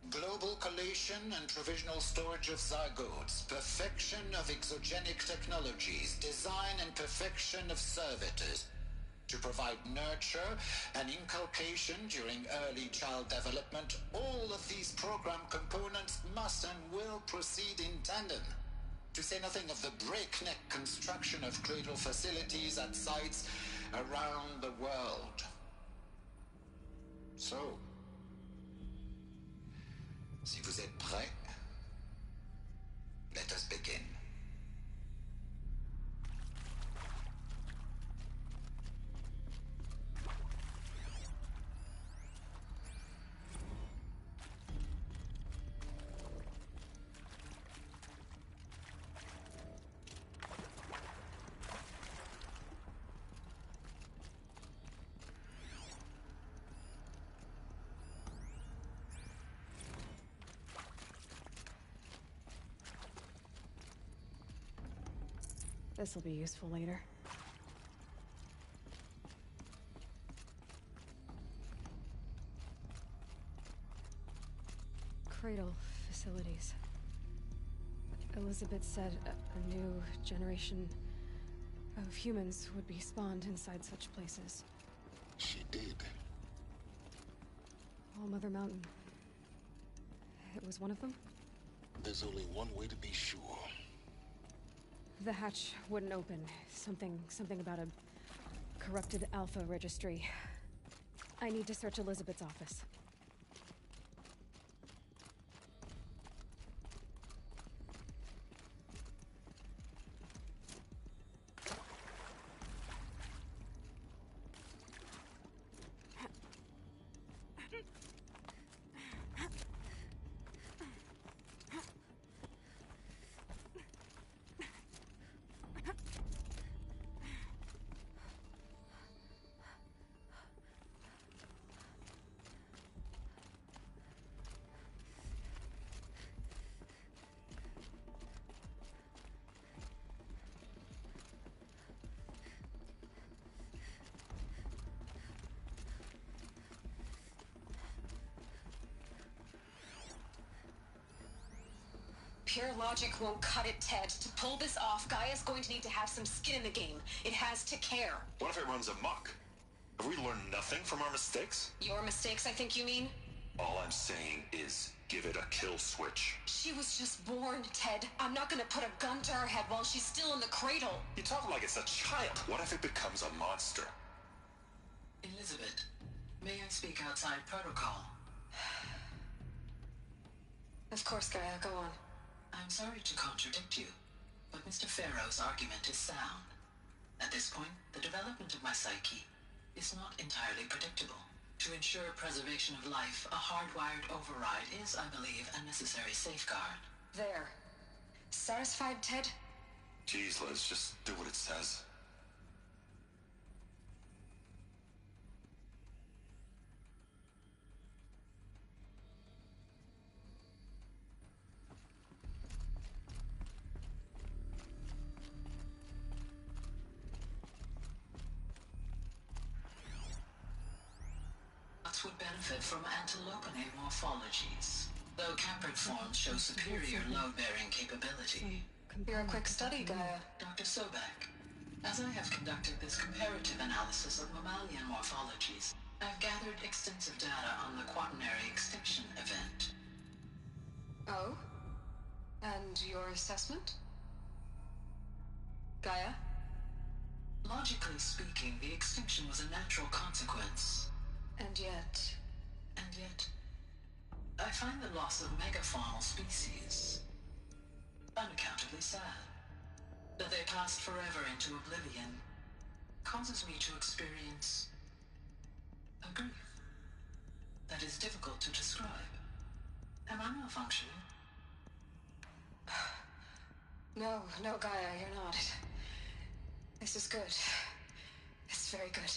Global collation and provisional storage of zygotes, perfection of exogenic technologies, design and perfection of servitors, to provide nurture and inculcation during early child development. All of these program components must and will proceed in tandem. To say nothing of the breakneck construction of cradle facilities at sites around the world. So, si vous êtes prêts, let us begin. This'll be useful later. Cradle facilities. Elizabeth said a new generation of humans would be spawned inside such places. She did. All Mother Mountain. It was one of them? There's only one way to be sure. The hatch wouldn't open. Something about a corrupted Alpha registry. I need to search Elizabeth's office. Pure logic won't cut it, Ted. To pull this off, Gaia's going to need to have some skin in the game. It has to care. What if it runs amok? Have we learned nothing from our mistakes? Your mistakes, I think you mean? All I'm saying is, give it a kill switch. She was just born, Ted. I'm not gonna put a gun to her head while she's still in the cradle. You talk like it's a child. What if it becomes a monster? Elizabeth, may I speak outside protocol? Of course, Gaia, go on. I'm sorry to contradict you, but Mr. Farrow's argument is sound. At this point, the development of my psyche is not entirely predictable. To ensure preservation of life, a hardwired override is, I believe, a necessary safeguard. There. Satisfied, Ted? Jeez, Liz, just do what it says. Would benefit from antilopinate morphologies, though Campered forms show superior load-bearing capability. You're a quick study, Gaia. Dr. Sobek, as I have conducted this comparative analysis of mammalian morphologies, I've gathered extensive data on the quaternary extinction event. Oh? And your assessment? Gaia? Logically speaking, the extinction was a natural consequence. And yet, find the loss of megafaunal species unaccountably sad. That they passed forever into oblivion causes me to experience a grief that is difficult to describe. Am I malfunctioning? No, Gaia, you're not. This is good. It's very good.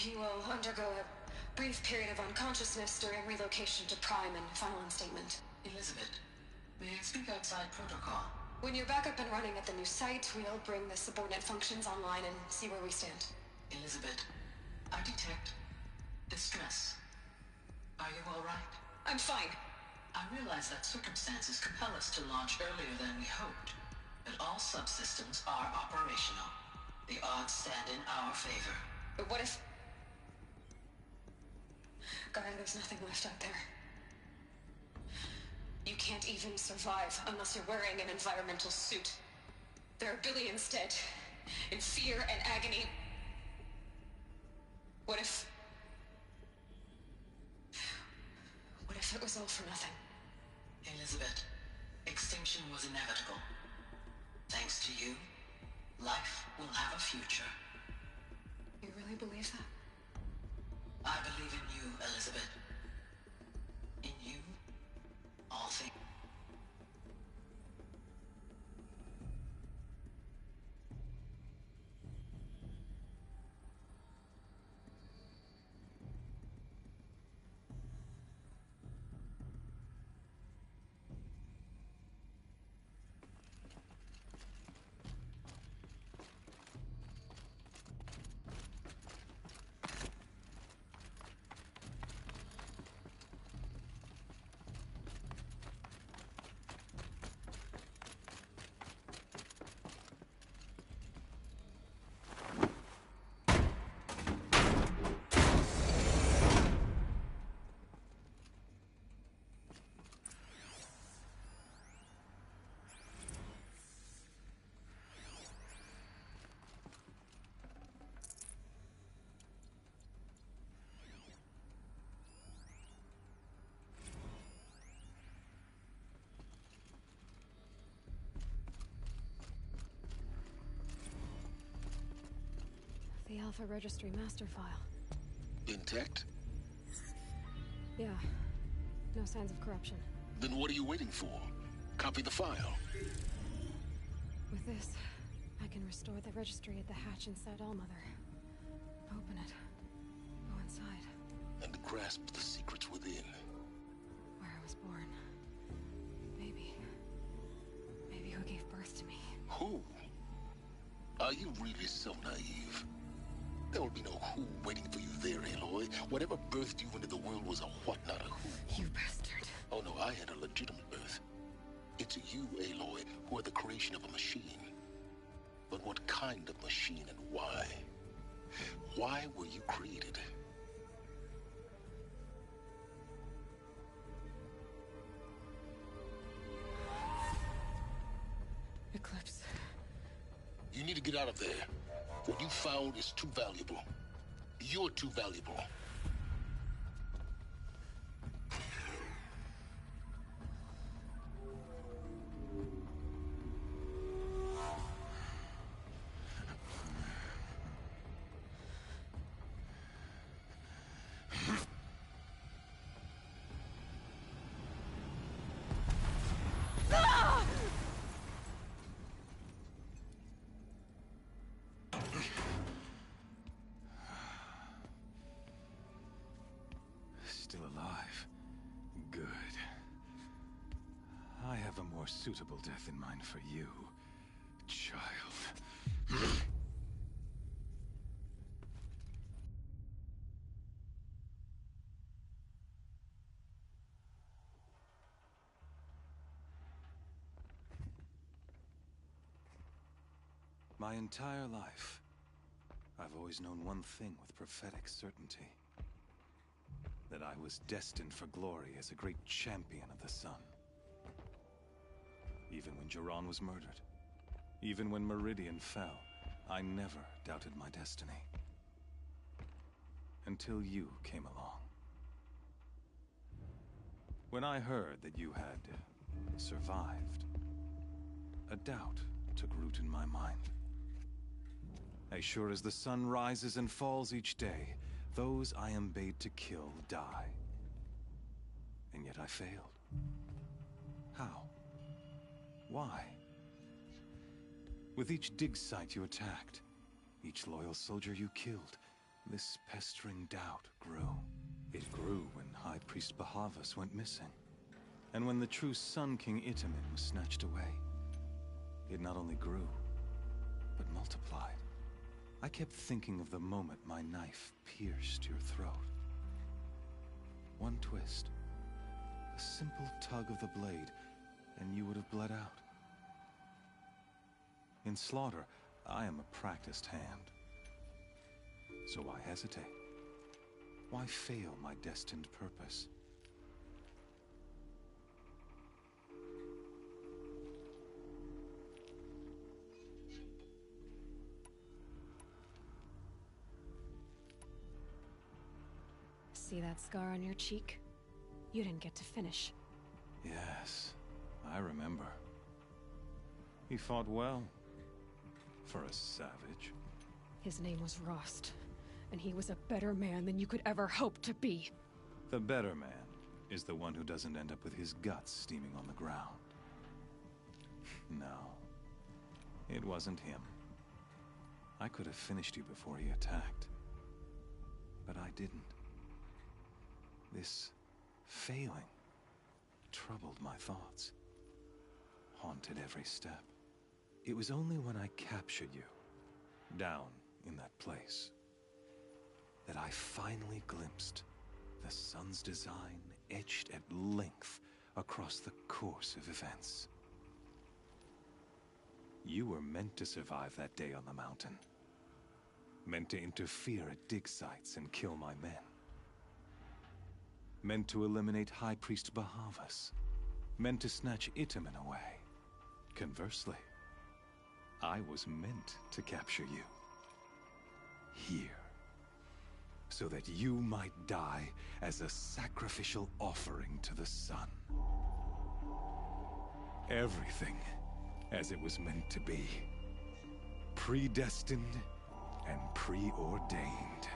You will undergo a brief period of unconsciousness during relocation to Prime and final instatement. Elizabeth, may I speak outside protocol? When you're back up and running at the new site, we'll bring the subordinate functions online and see where we stand. Elizabeth, I detect distress. Are you all right? I'm fine. I realize that circumstances compel us to launch earlier than we hoped, but all subsystems are operational. The odds stand in our favor. But what if... Gaia, there's nothing left out there. You can't even survive unless you're wearing an environmental suit. There are billions dead, in fear and agony. What if it was all for nothing? Elizabeth, extinction was inevitable. Thanks to you, life will have a future. You really believe that? I believe in you, Elizabeth. In you, all things. The Alpha Registry master file. Intact? Yeah. No signs of corruption. Then what are you waiting for? Copy the file. With this, I can restore the registry at the hatch inside Allmother. Open it. Go inside. And grasp the secrets within. Where I was born. Maybe who gave birth to me. Who? Are you really so naive? There will be no who waiting for you there, Aloy. Whatever birthed you into the world was a what, not a who. You bastard. Oh no, I had a legitimate birth. It's you, Aloy, who are the creation of a machine. But what kind of machine and why? Why were you created? Eclipse. You need to get out of there. What you found is too valuable. You're too valuable. Still alive. Good. I have a more suitable death in mind for you, child. My entire life, I've always known one thing with prophetic certainty. that I was destined for glory as a great champion of the sun. Even when Jiran was murdered, even when Meridian fell, I never doubted my destiny. Until you came along. When I heard that you had survived, a doubt took root in my mind. As sure as the sun rises and falls each day, those I am bade to kill die. And yet I failed. How? Why? With each dig site you attacked, each loyal soldier you killed, this pestering doubt grew. It grew when High Priest Bahavas went missing, and when the true Sun King Itamen was snatched away. It not only grew, but multiplied. I kept thinking of the moment my knife pierced your throat. One twist, a simple tug of the blade, and you would have bled out. In slaughter, I am a practiced hand. So why hesitate? Why fail my destined purpose? See that scar on your cheek? You didn't get to finish. Yes, I remember. He fought well. For a savage. His name was Rost, and he was a better man than you could ever hope to be. The better man is the one who doesn't end up with his guts steaming on the ground. No, it wasn't him. I could have finished you before he attacked. But I didn't. This failing troubled my thoughts, haunted every step. It was only when I captured you, down in that place, that I finally glimpsed the sun's design etched at length across the course of events. You were meant to survive that day on the mountain. Meant to interfere at dig sites and kill my men. Meant to eliminate High Priest Bahavas. Meant to snatch Itamen away. Conversely, I was meant to capture you. Here. So that you might die as a sacrificial offering to the sun. Everything as it was meant to be. Predestined and preordained.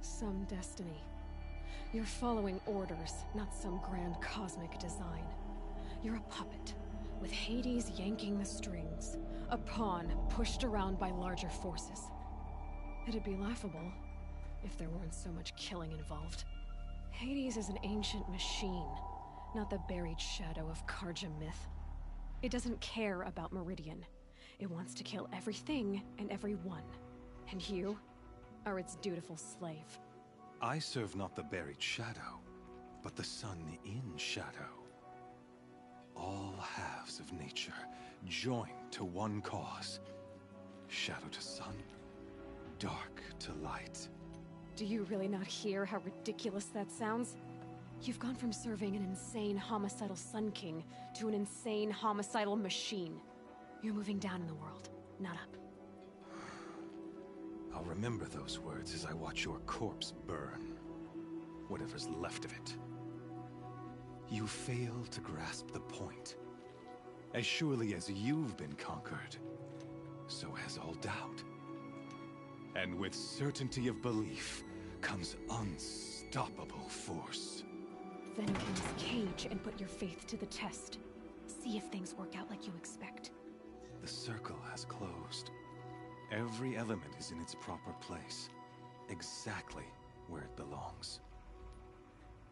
Some destiny. You're following orders, not some grand cosmic design. You're a puppet, with Hades yanking the strings. A pawn pushed around by larger forces. It'd be laughable if there weren't so much killing involved. Hades is an ancient machine, not the buried shadow of Karja myth. It doesn't care about Meridian. It wants to kill everything and everyone. And you are its dutiful slave. I serve not the buried shadow, but the sun in shadow. All halves of nature joined to one cause. Shadow to sun, dark to light. Do you really not hear how ridiculous that sounds? You've gone from serving an insane homicidal Sun King to an insane homicidal machine. You're moving down in the world, not up. I'll remember those words as I watch your corpse burn. Whatever's left of it. You fail to grasp the point. As surely as you've been conquered, so has all doubt. And with certainty of belief comes unstoppable force. Then open this cage and put your faith to the test. See if things work out like you expect. The circle has closed. Every element is in its proper place, exactly where it belongs.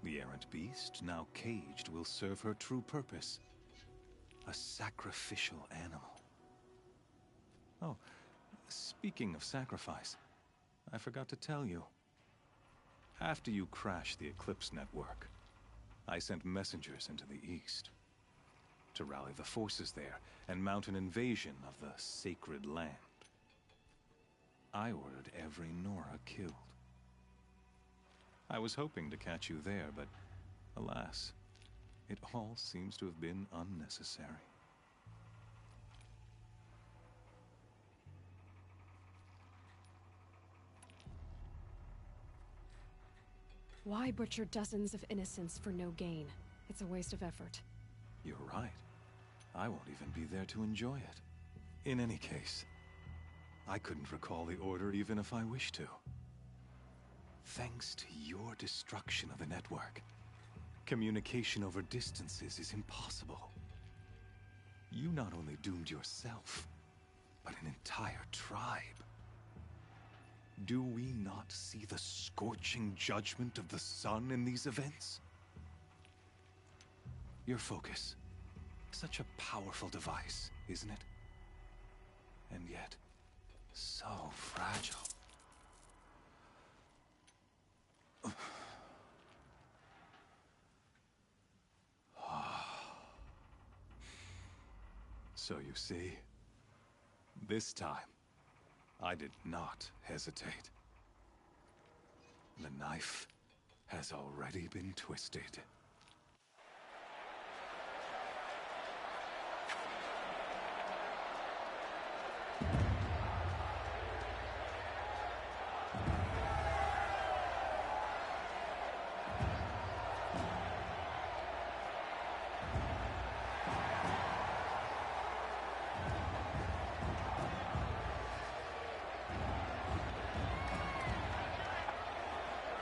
The errant beast, now caged, will serve her true purpose. A sacrificial animal. Oh, speaking of sacrifice, I forgot to tell you. After you crashed the Eclipse network, I sent messengers into the east to rally the forces there and mount an invasion of the sacred land. I ordered every Nora killed. I was hoping to catch you there, but alas, it all seems to have been unnecessary. Why butcher dozens of innocents for no gain? It's a waste of effort. You're right. I won't even be there to enjoy it. In any case, I couldn't recall the order even if I wished to. Thanks to your destruction of the network, communication over distances is impossible. You not only doomed yourself, but an entire tribe. Do we not see the scorching judgment of the sun in these events? Your focus. Such a powerful device, isn't it? And yet, so fragile. So you see, this time, I did not hesitate. The knife has already been twisted.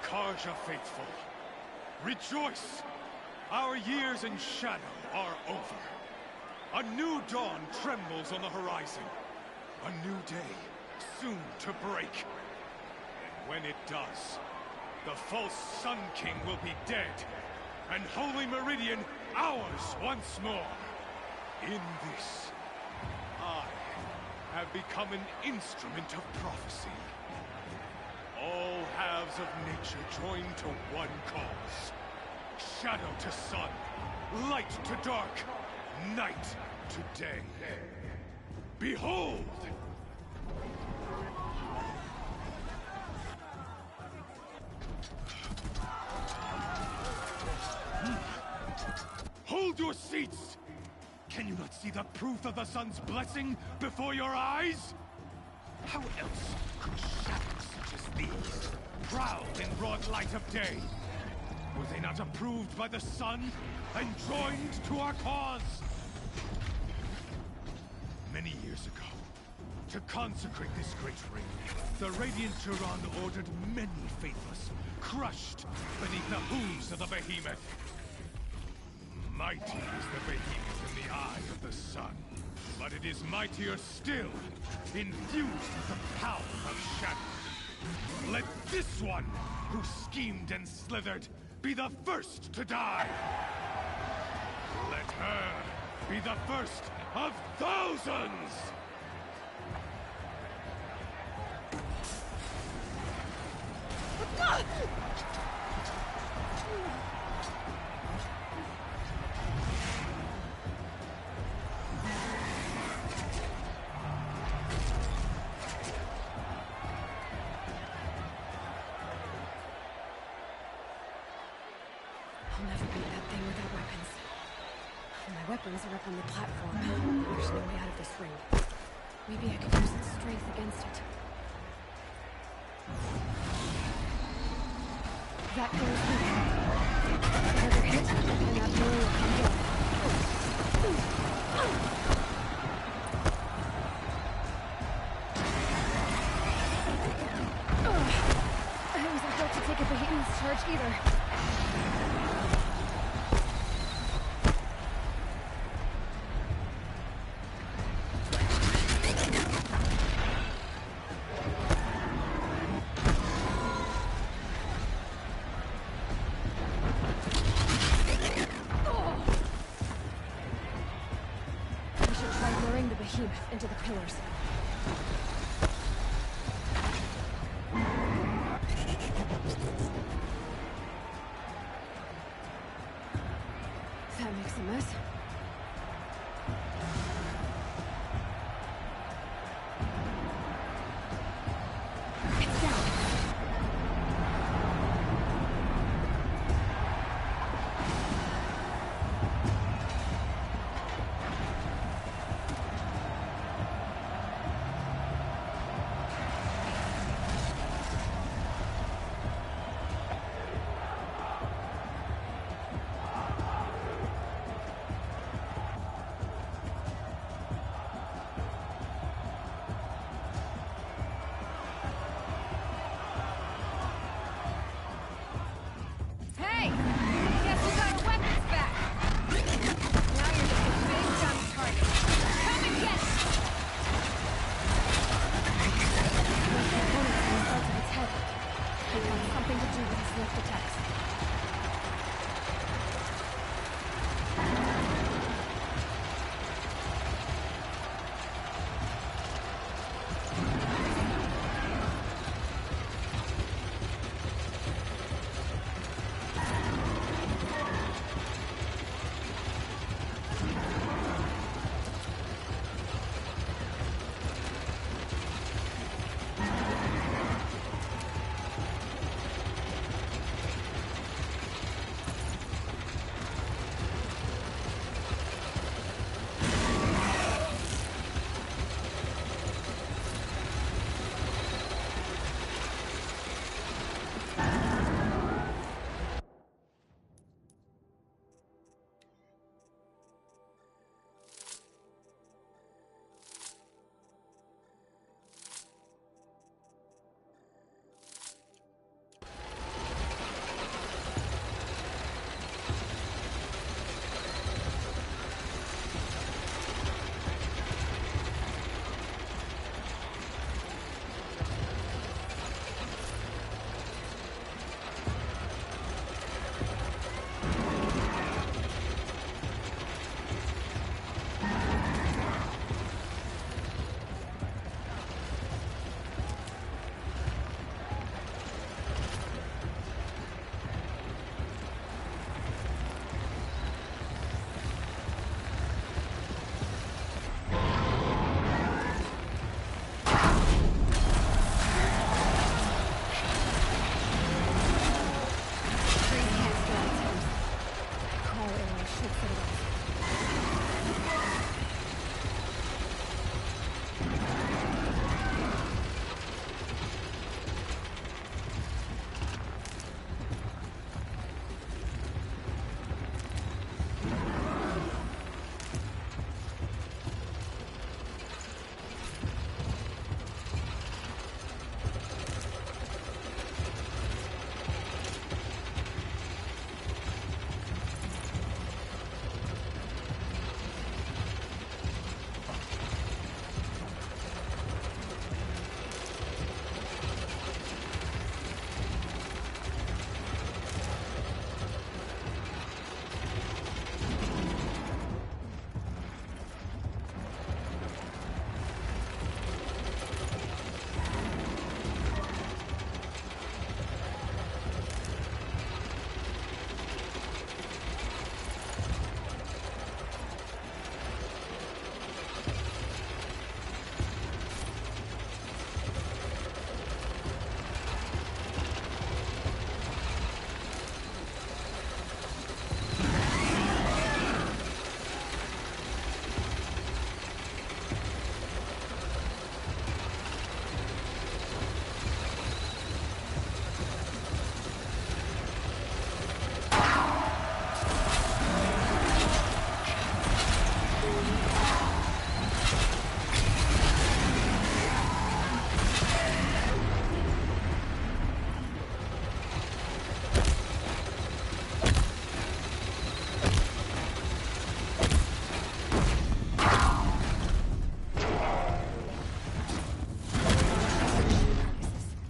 Carja faithful, rejoice! Our years in shadow are over. A new dawn trembles on the horizon. A new day, soon to break. And when it does, the false Sun King will be dead, and Holy Meridian ours once more. In this, I have become an instrument of prophecy. All halves of nature join to one cause. Shadow to sun, light to dark, night to day. Behold! Hold your seats! Can you not see the proof of the sun's blessing before your eyes? How else could shadows such as these prowl in broad light of day? Were they not approved by the sun and joined to our cause? Many years ago, to consecrate this great ring, the Radiant Turan ordered many faithless, crushed beneath the hooves of the behemoth. Mighty is the behemoth in the eye of the sun, but it is mightier still, infused with the power of shadow. Let this one, who schemed and slithered, be the first to die! Let her be the first of thousands! I'll never beat that thing without weapons. My weapons are up on the platform. There's no way out of this ring. Maybe I could use its strength against it. That goes weak. Another hit, and that blow will come down. I wasn't built to take a behemoth's charge either. Into the pillars. That makes a mess.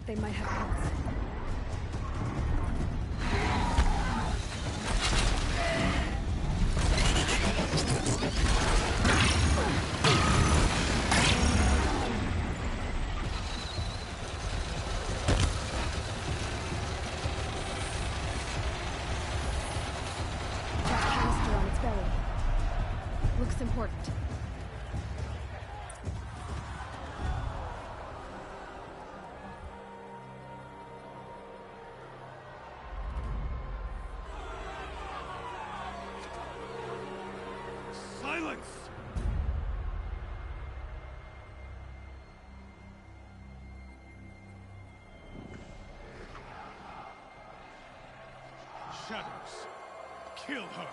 they might have guns. That canister on its belly. Looks important. Silence! Shadows, kill her!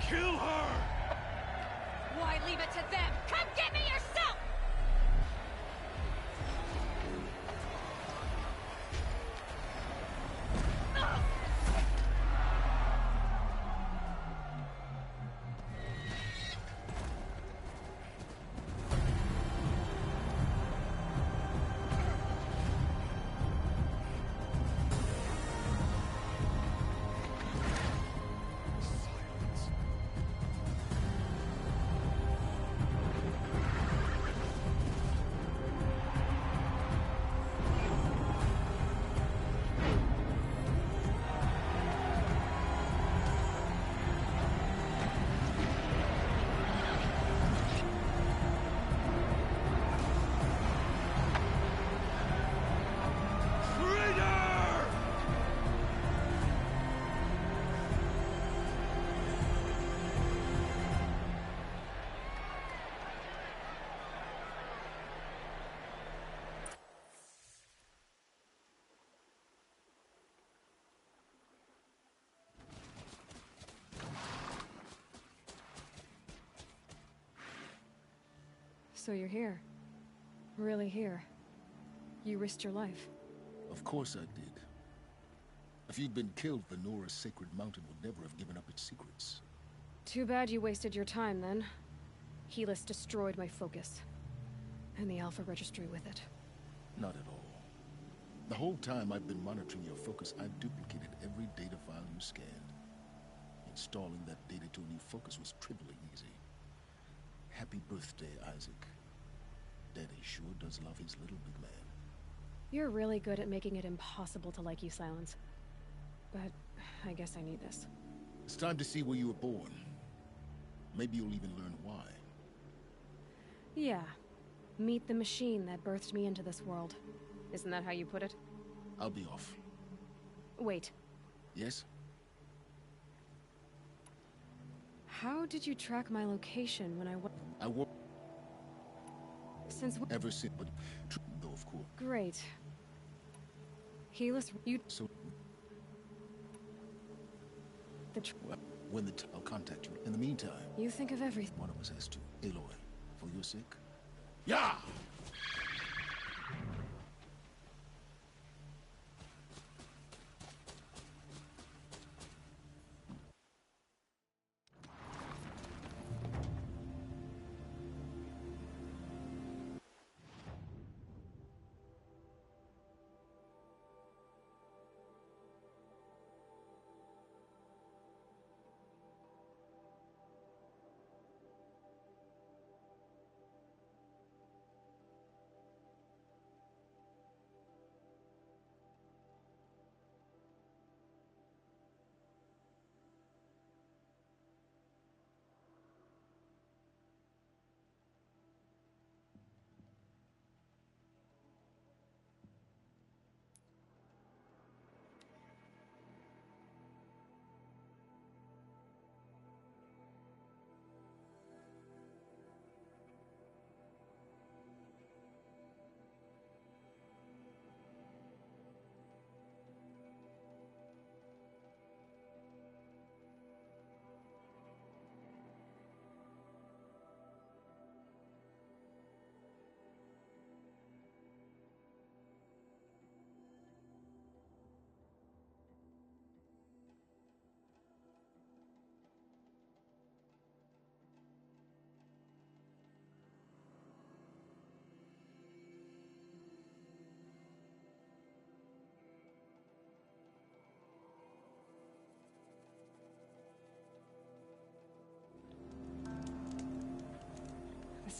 Kill her! Why leave it to them? Come get me yourself! So you're here. Really here. You risked your life. Of course I did. If you'd been killed, the Nora's sacred mountain would never have given up its secrets. Too bad you wasted your time, then. Helis destroyed my focus. And the Alpha Registry with it. Not at all. The whole time I've been monitoring your focus, I've duplicated every data file you scanned. Installing that data to a new focus was trivially easy. Happy birthday, Isaac. Daddy sure does love his little big man. You're really good at making it impossible to like you, Silence. But I guess I need this. It's time to see where you were born. Maybe you'll even learn why. Yeah. Meet the machine that birthed me into this world. Isn't that how you put it? I'll be off. Wait. Yes? How did you track my location when I won't. Since ever since, but though of course. Great. Helis, you. So. Well, when I'll contact you. In the meantime, you think of everything. One of us has to. Aloy, for your sake. Yeah.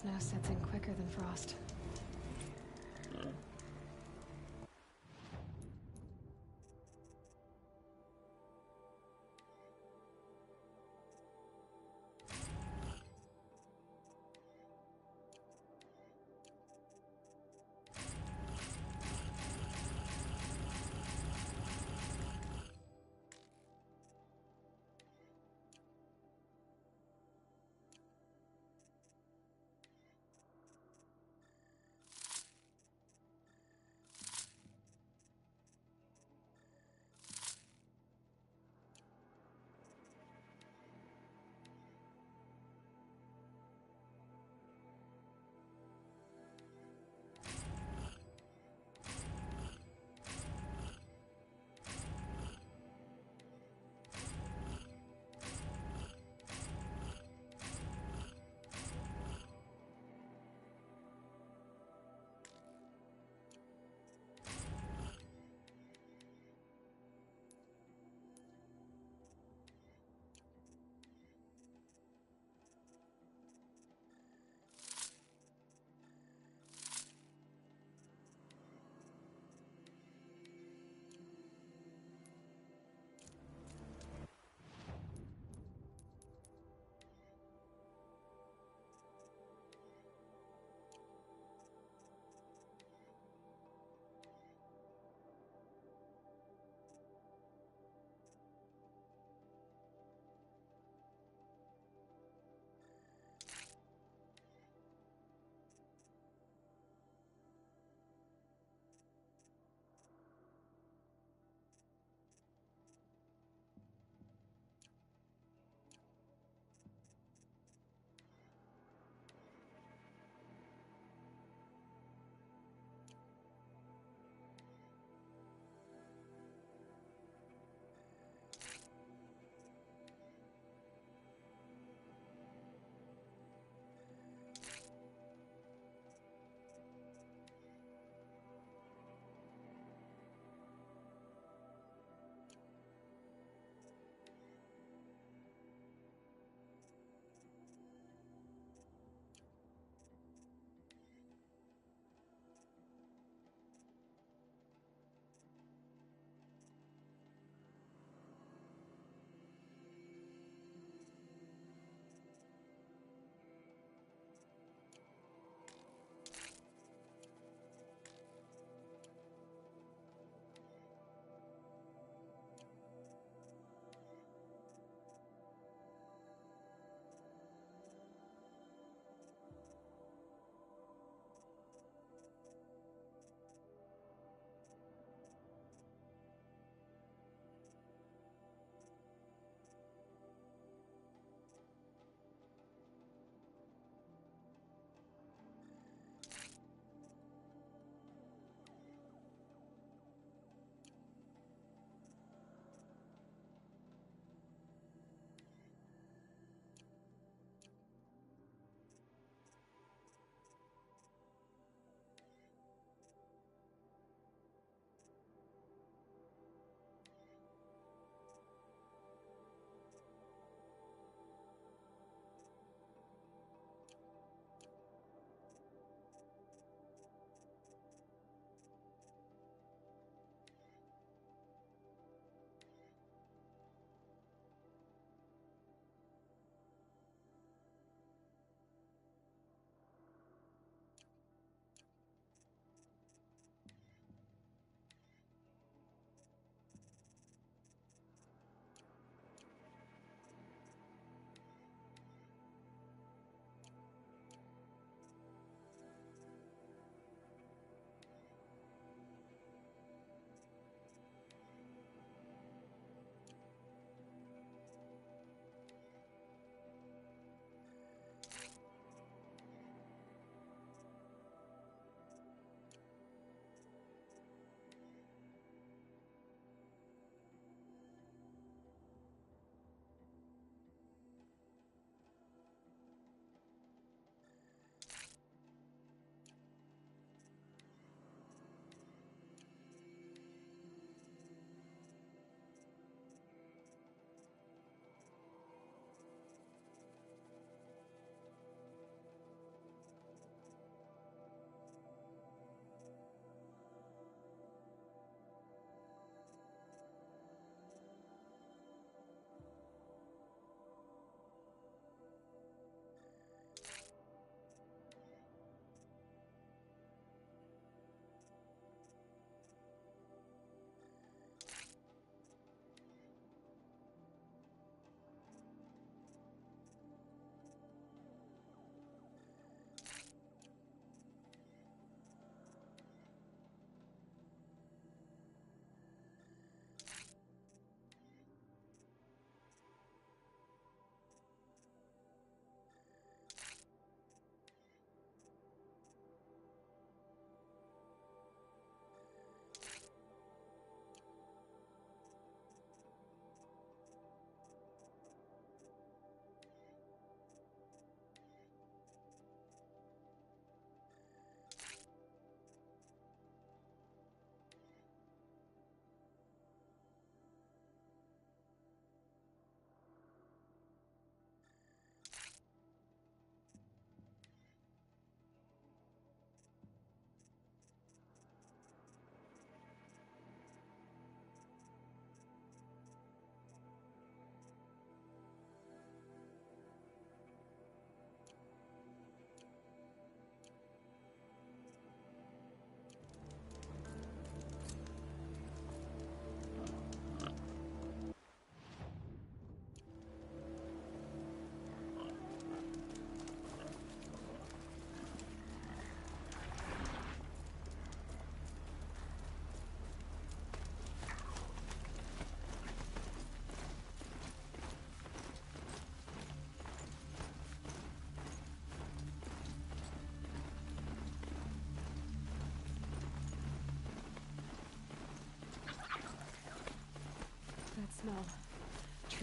Snow sets in quicker than frost.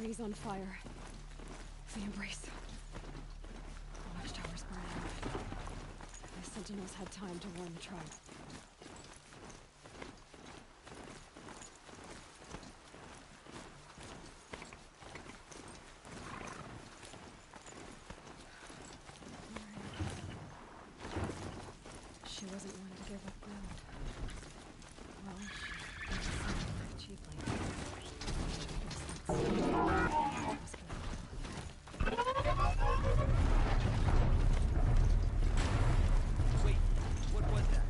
trees on fire. The Embrace. The watchtower's burning. The Sentinels had time to warn the tribe. She wasn't one to give up ground. Well, she cheaply. Wait, what was that?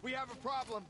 We have a problem.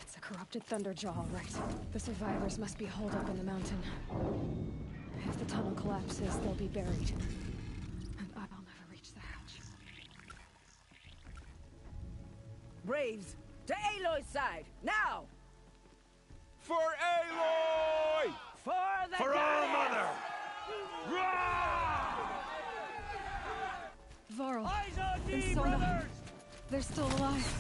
It's a corrupted Thunderjaw, all right. The survivors must be holed up in the mountain. If the tunnel collapses, they'll be buried. And I'll never reach the hatch. Braves, to Aloy's side, now! For Aloy! For the For our mother! Varl Eyes on and me, Sona. brothers! They're still alive.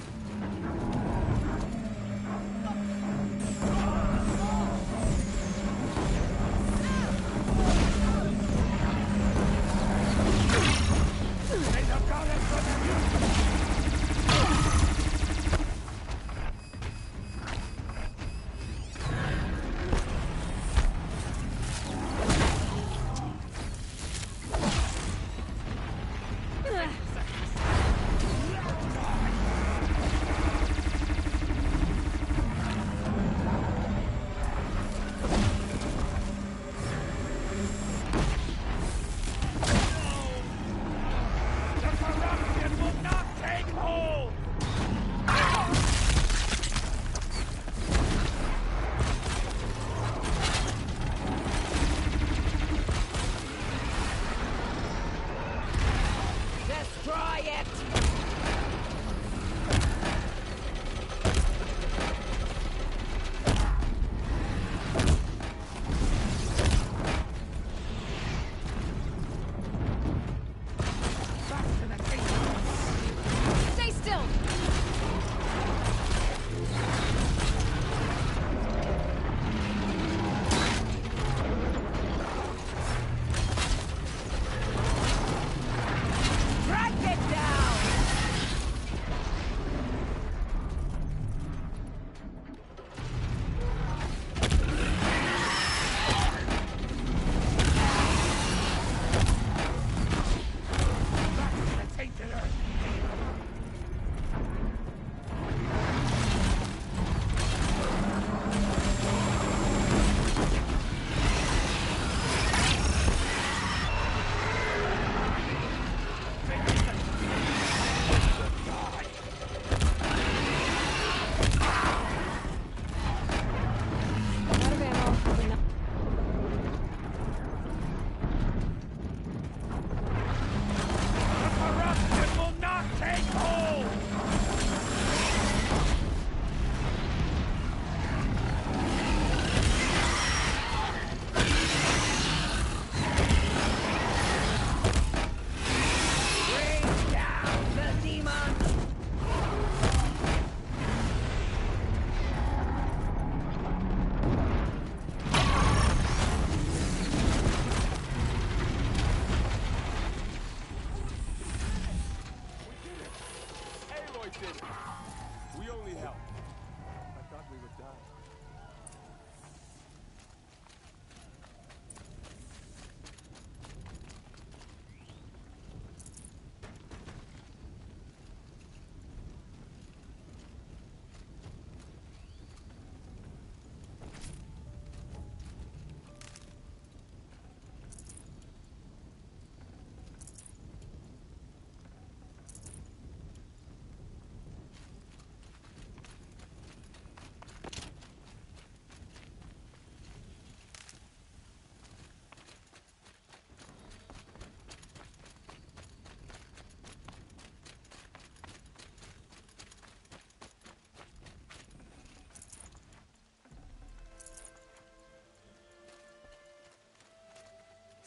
They have got us from you!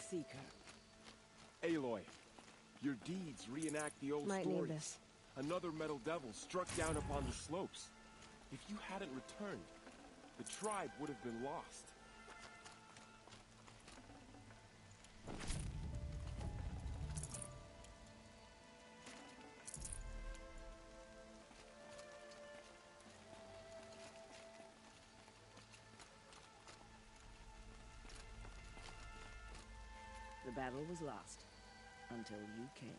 Seeker. Aloy, your deeds reenact the old Might need stories. this. Another metal devil struck down upon the slopes. If you hadn't returned, the tribe would have been lost. The battle was lost until you came.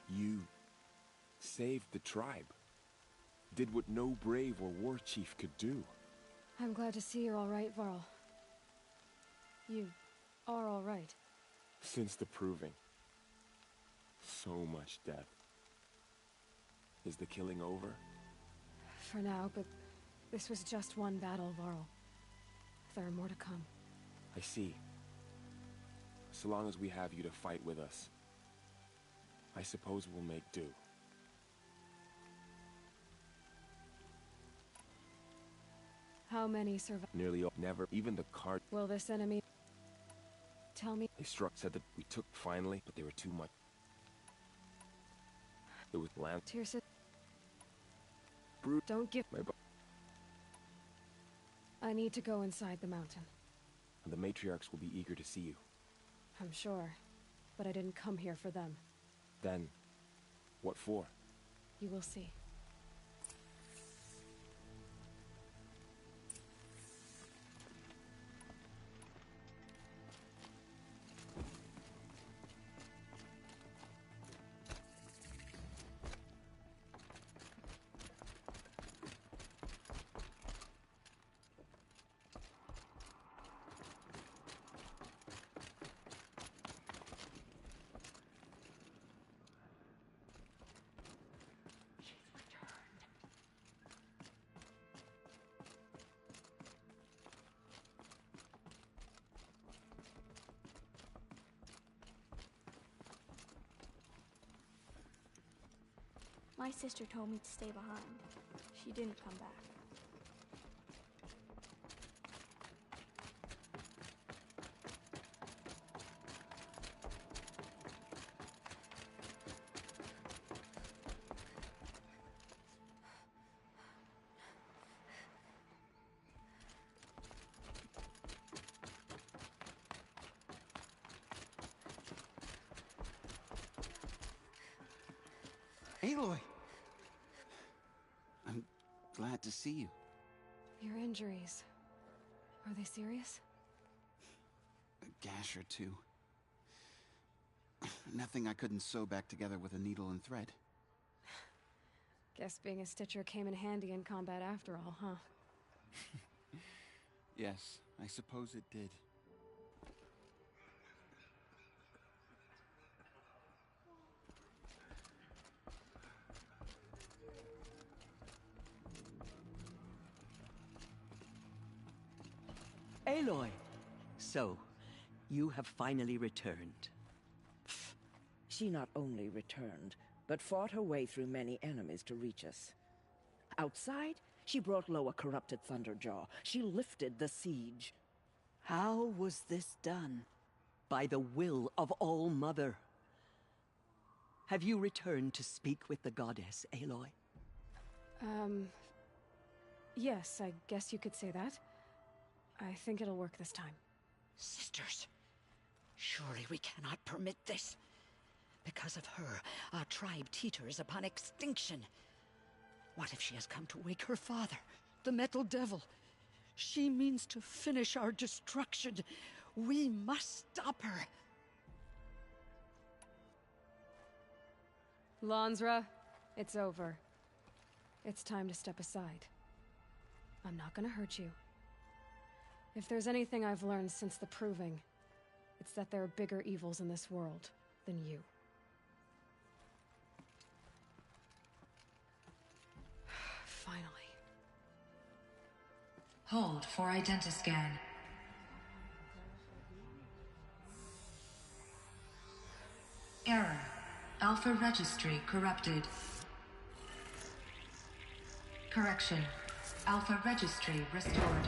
You saved the tribe. Did what no brave or war chief could do. I'm glad to see you're all right, Varl. You are all right. Since the proving. So much death. Is the killing over? For now, but this was just one battle, Varl. There are more to come. I see. So long as we have you to fight with us, I suppose we'll make do. How many survive? Nearly all. Never. Even the card. Will this enemy... Tell me... They struck, said that we took finally, but they were too much. It was land. Teersa... Brute. Don't give... My I need to go inside the mountain. The matriarchs will be eager to see you. I'm sure. But I didn't come here for them. Then, what for? You will see. My sister told me to stay behind. She didn't come back. Aloy! I'm glad to see you. Your injuries... Are they serious? A gash or two. Nothing I couldn't sew back together with a needle and thread. Guess being a Stitcher came in handy in combat after all, huh? Yes, I suppose it did. Aloy! So, you have finally returned. She not only returned, but fought her way through many enemies to reach us. Outside, she brought low a corrupted Thunderjaw. She lifted the siege. How was this done? By the will of All-Mother. Have you returned to speak with the goddess, Aloy? Yes, I guess you could say that. I think it'll work this time. Sisters, surely we cannot permit this. Because of her, our tribe teeters upon extinction. What if she has come to wake her father, the Metal Devil? She means to finish our destruction. We must stop her. Lansra, it's over. It's time to step aside. I'm not gonna hurt you. If there's anything I've learned since the Proving, it's that there are bigger evils in this world than you. Finally. Hold for Identiscan. Error. Alpha registry corrupted. Correction. Alpha registry restored.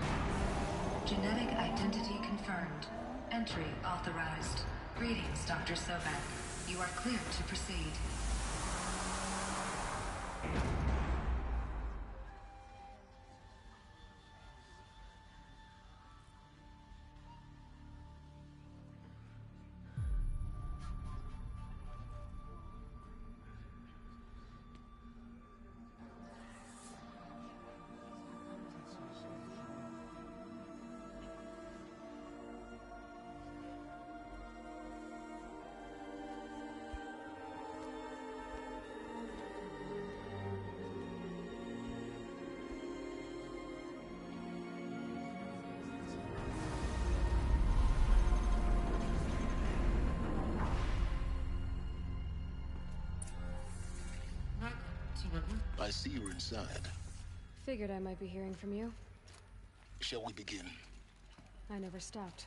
Genetic identity confirmed. Entry authorized. Greetings, Dr. Sobek. You are cleared to proceed. I see you're inside. Figured I might be hearing from you. Shall we begin? I never stopped.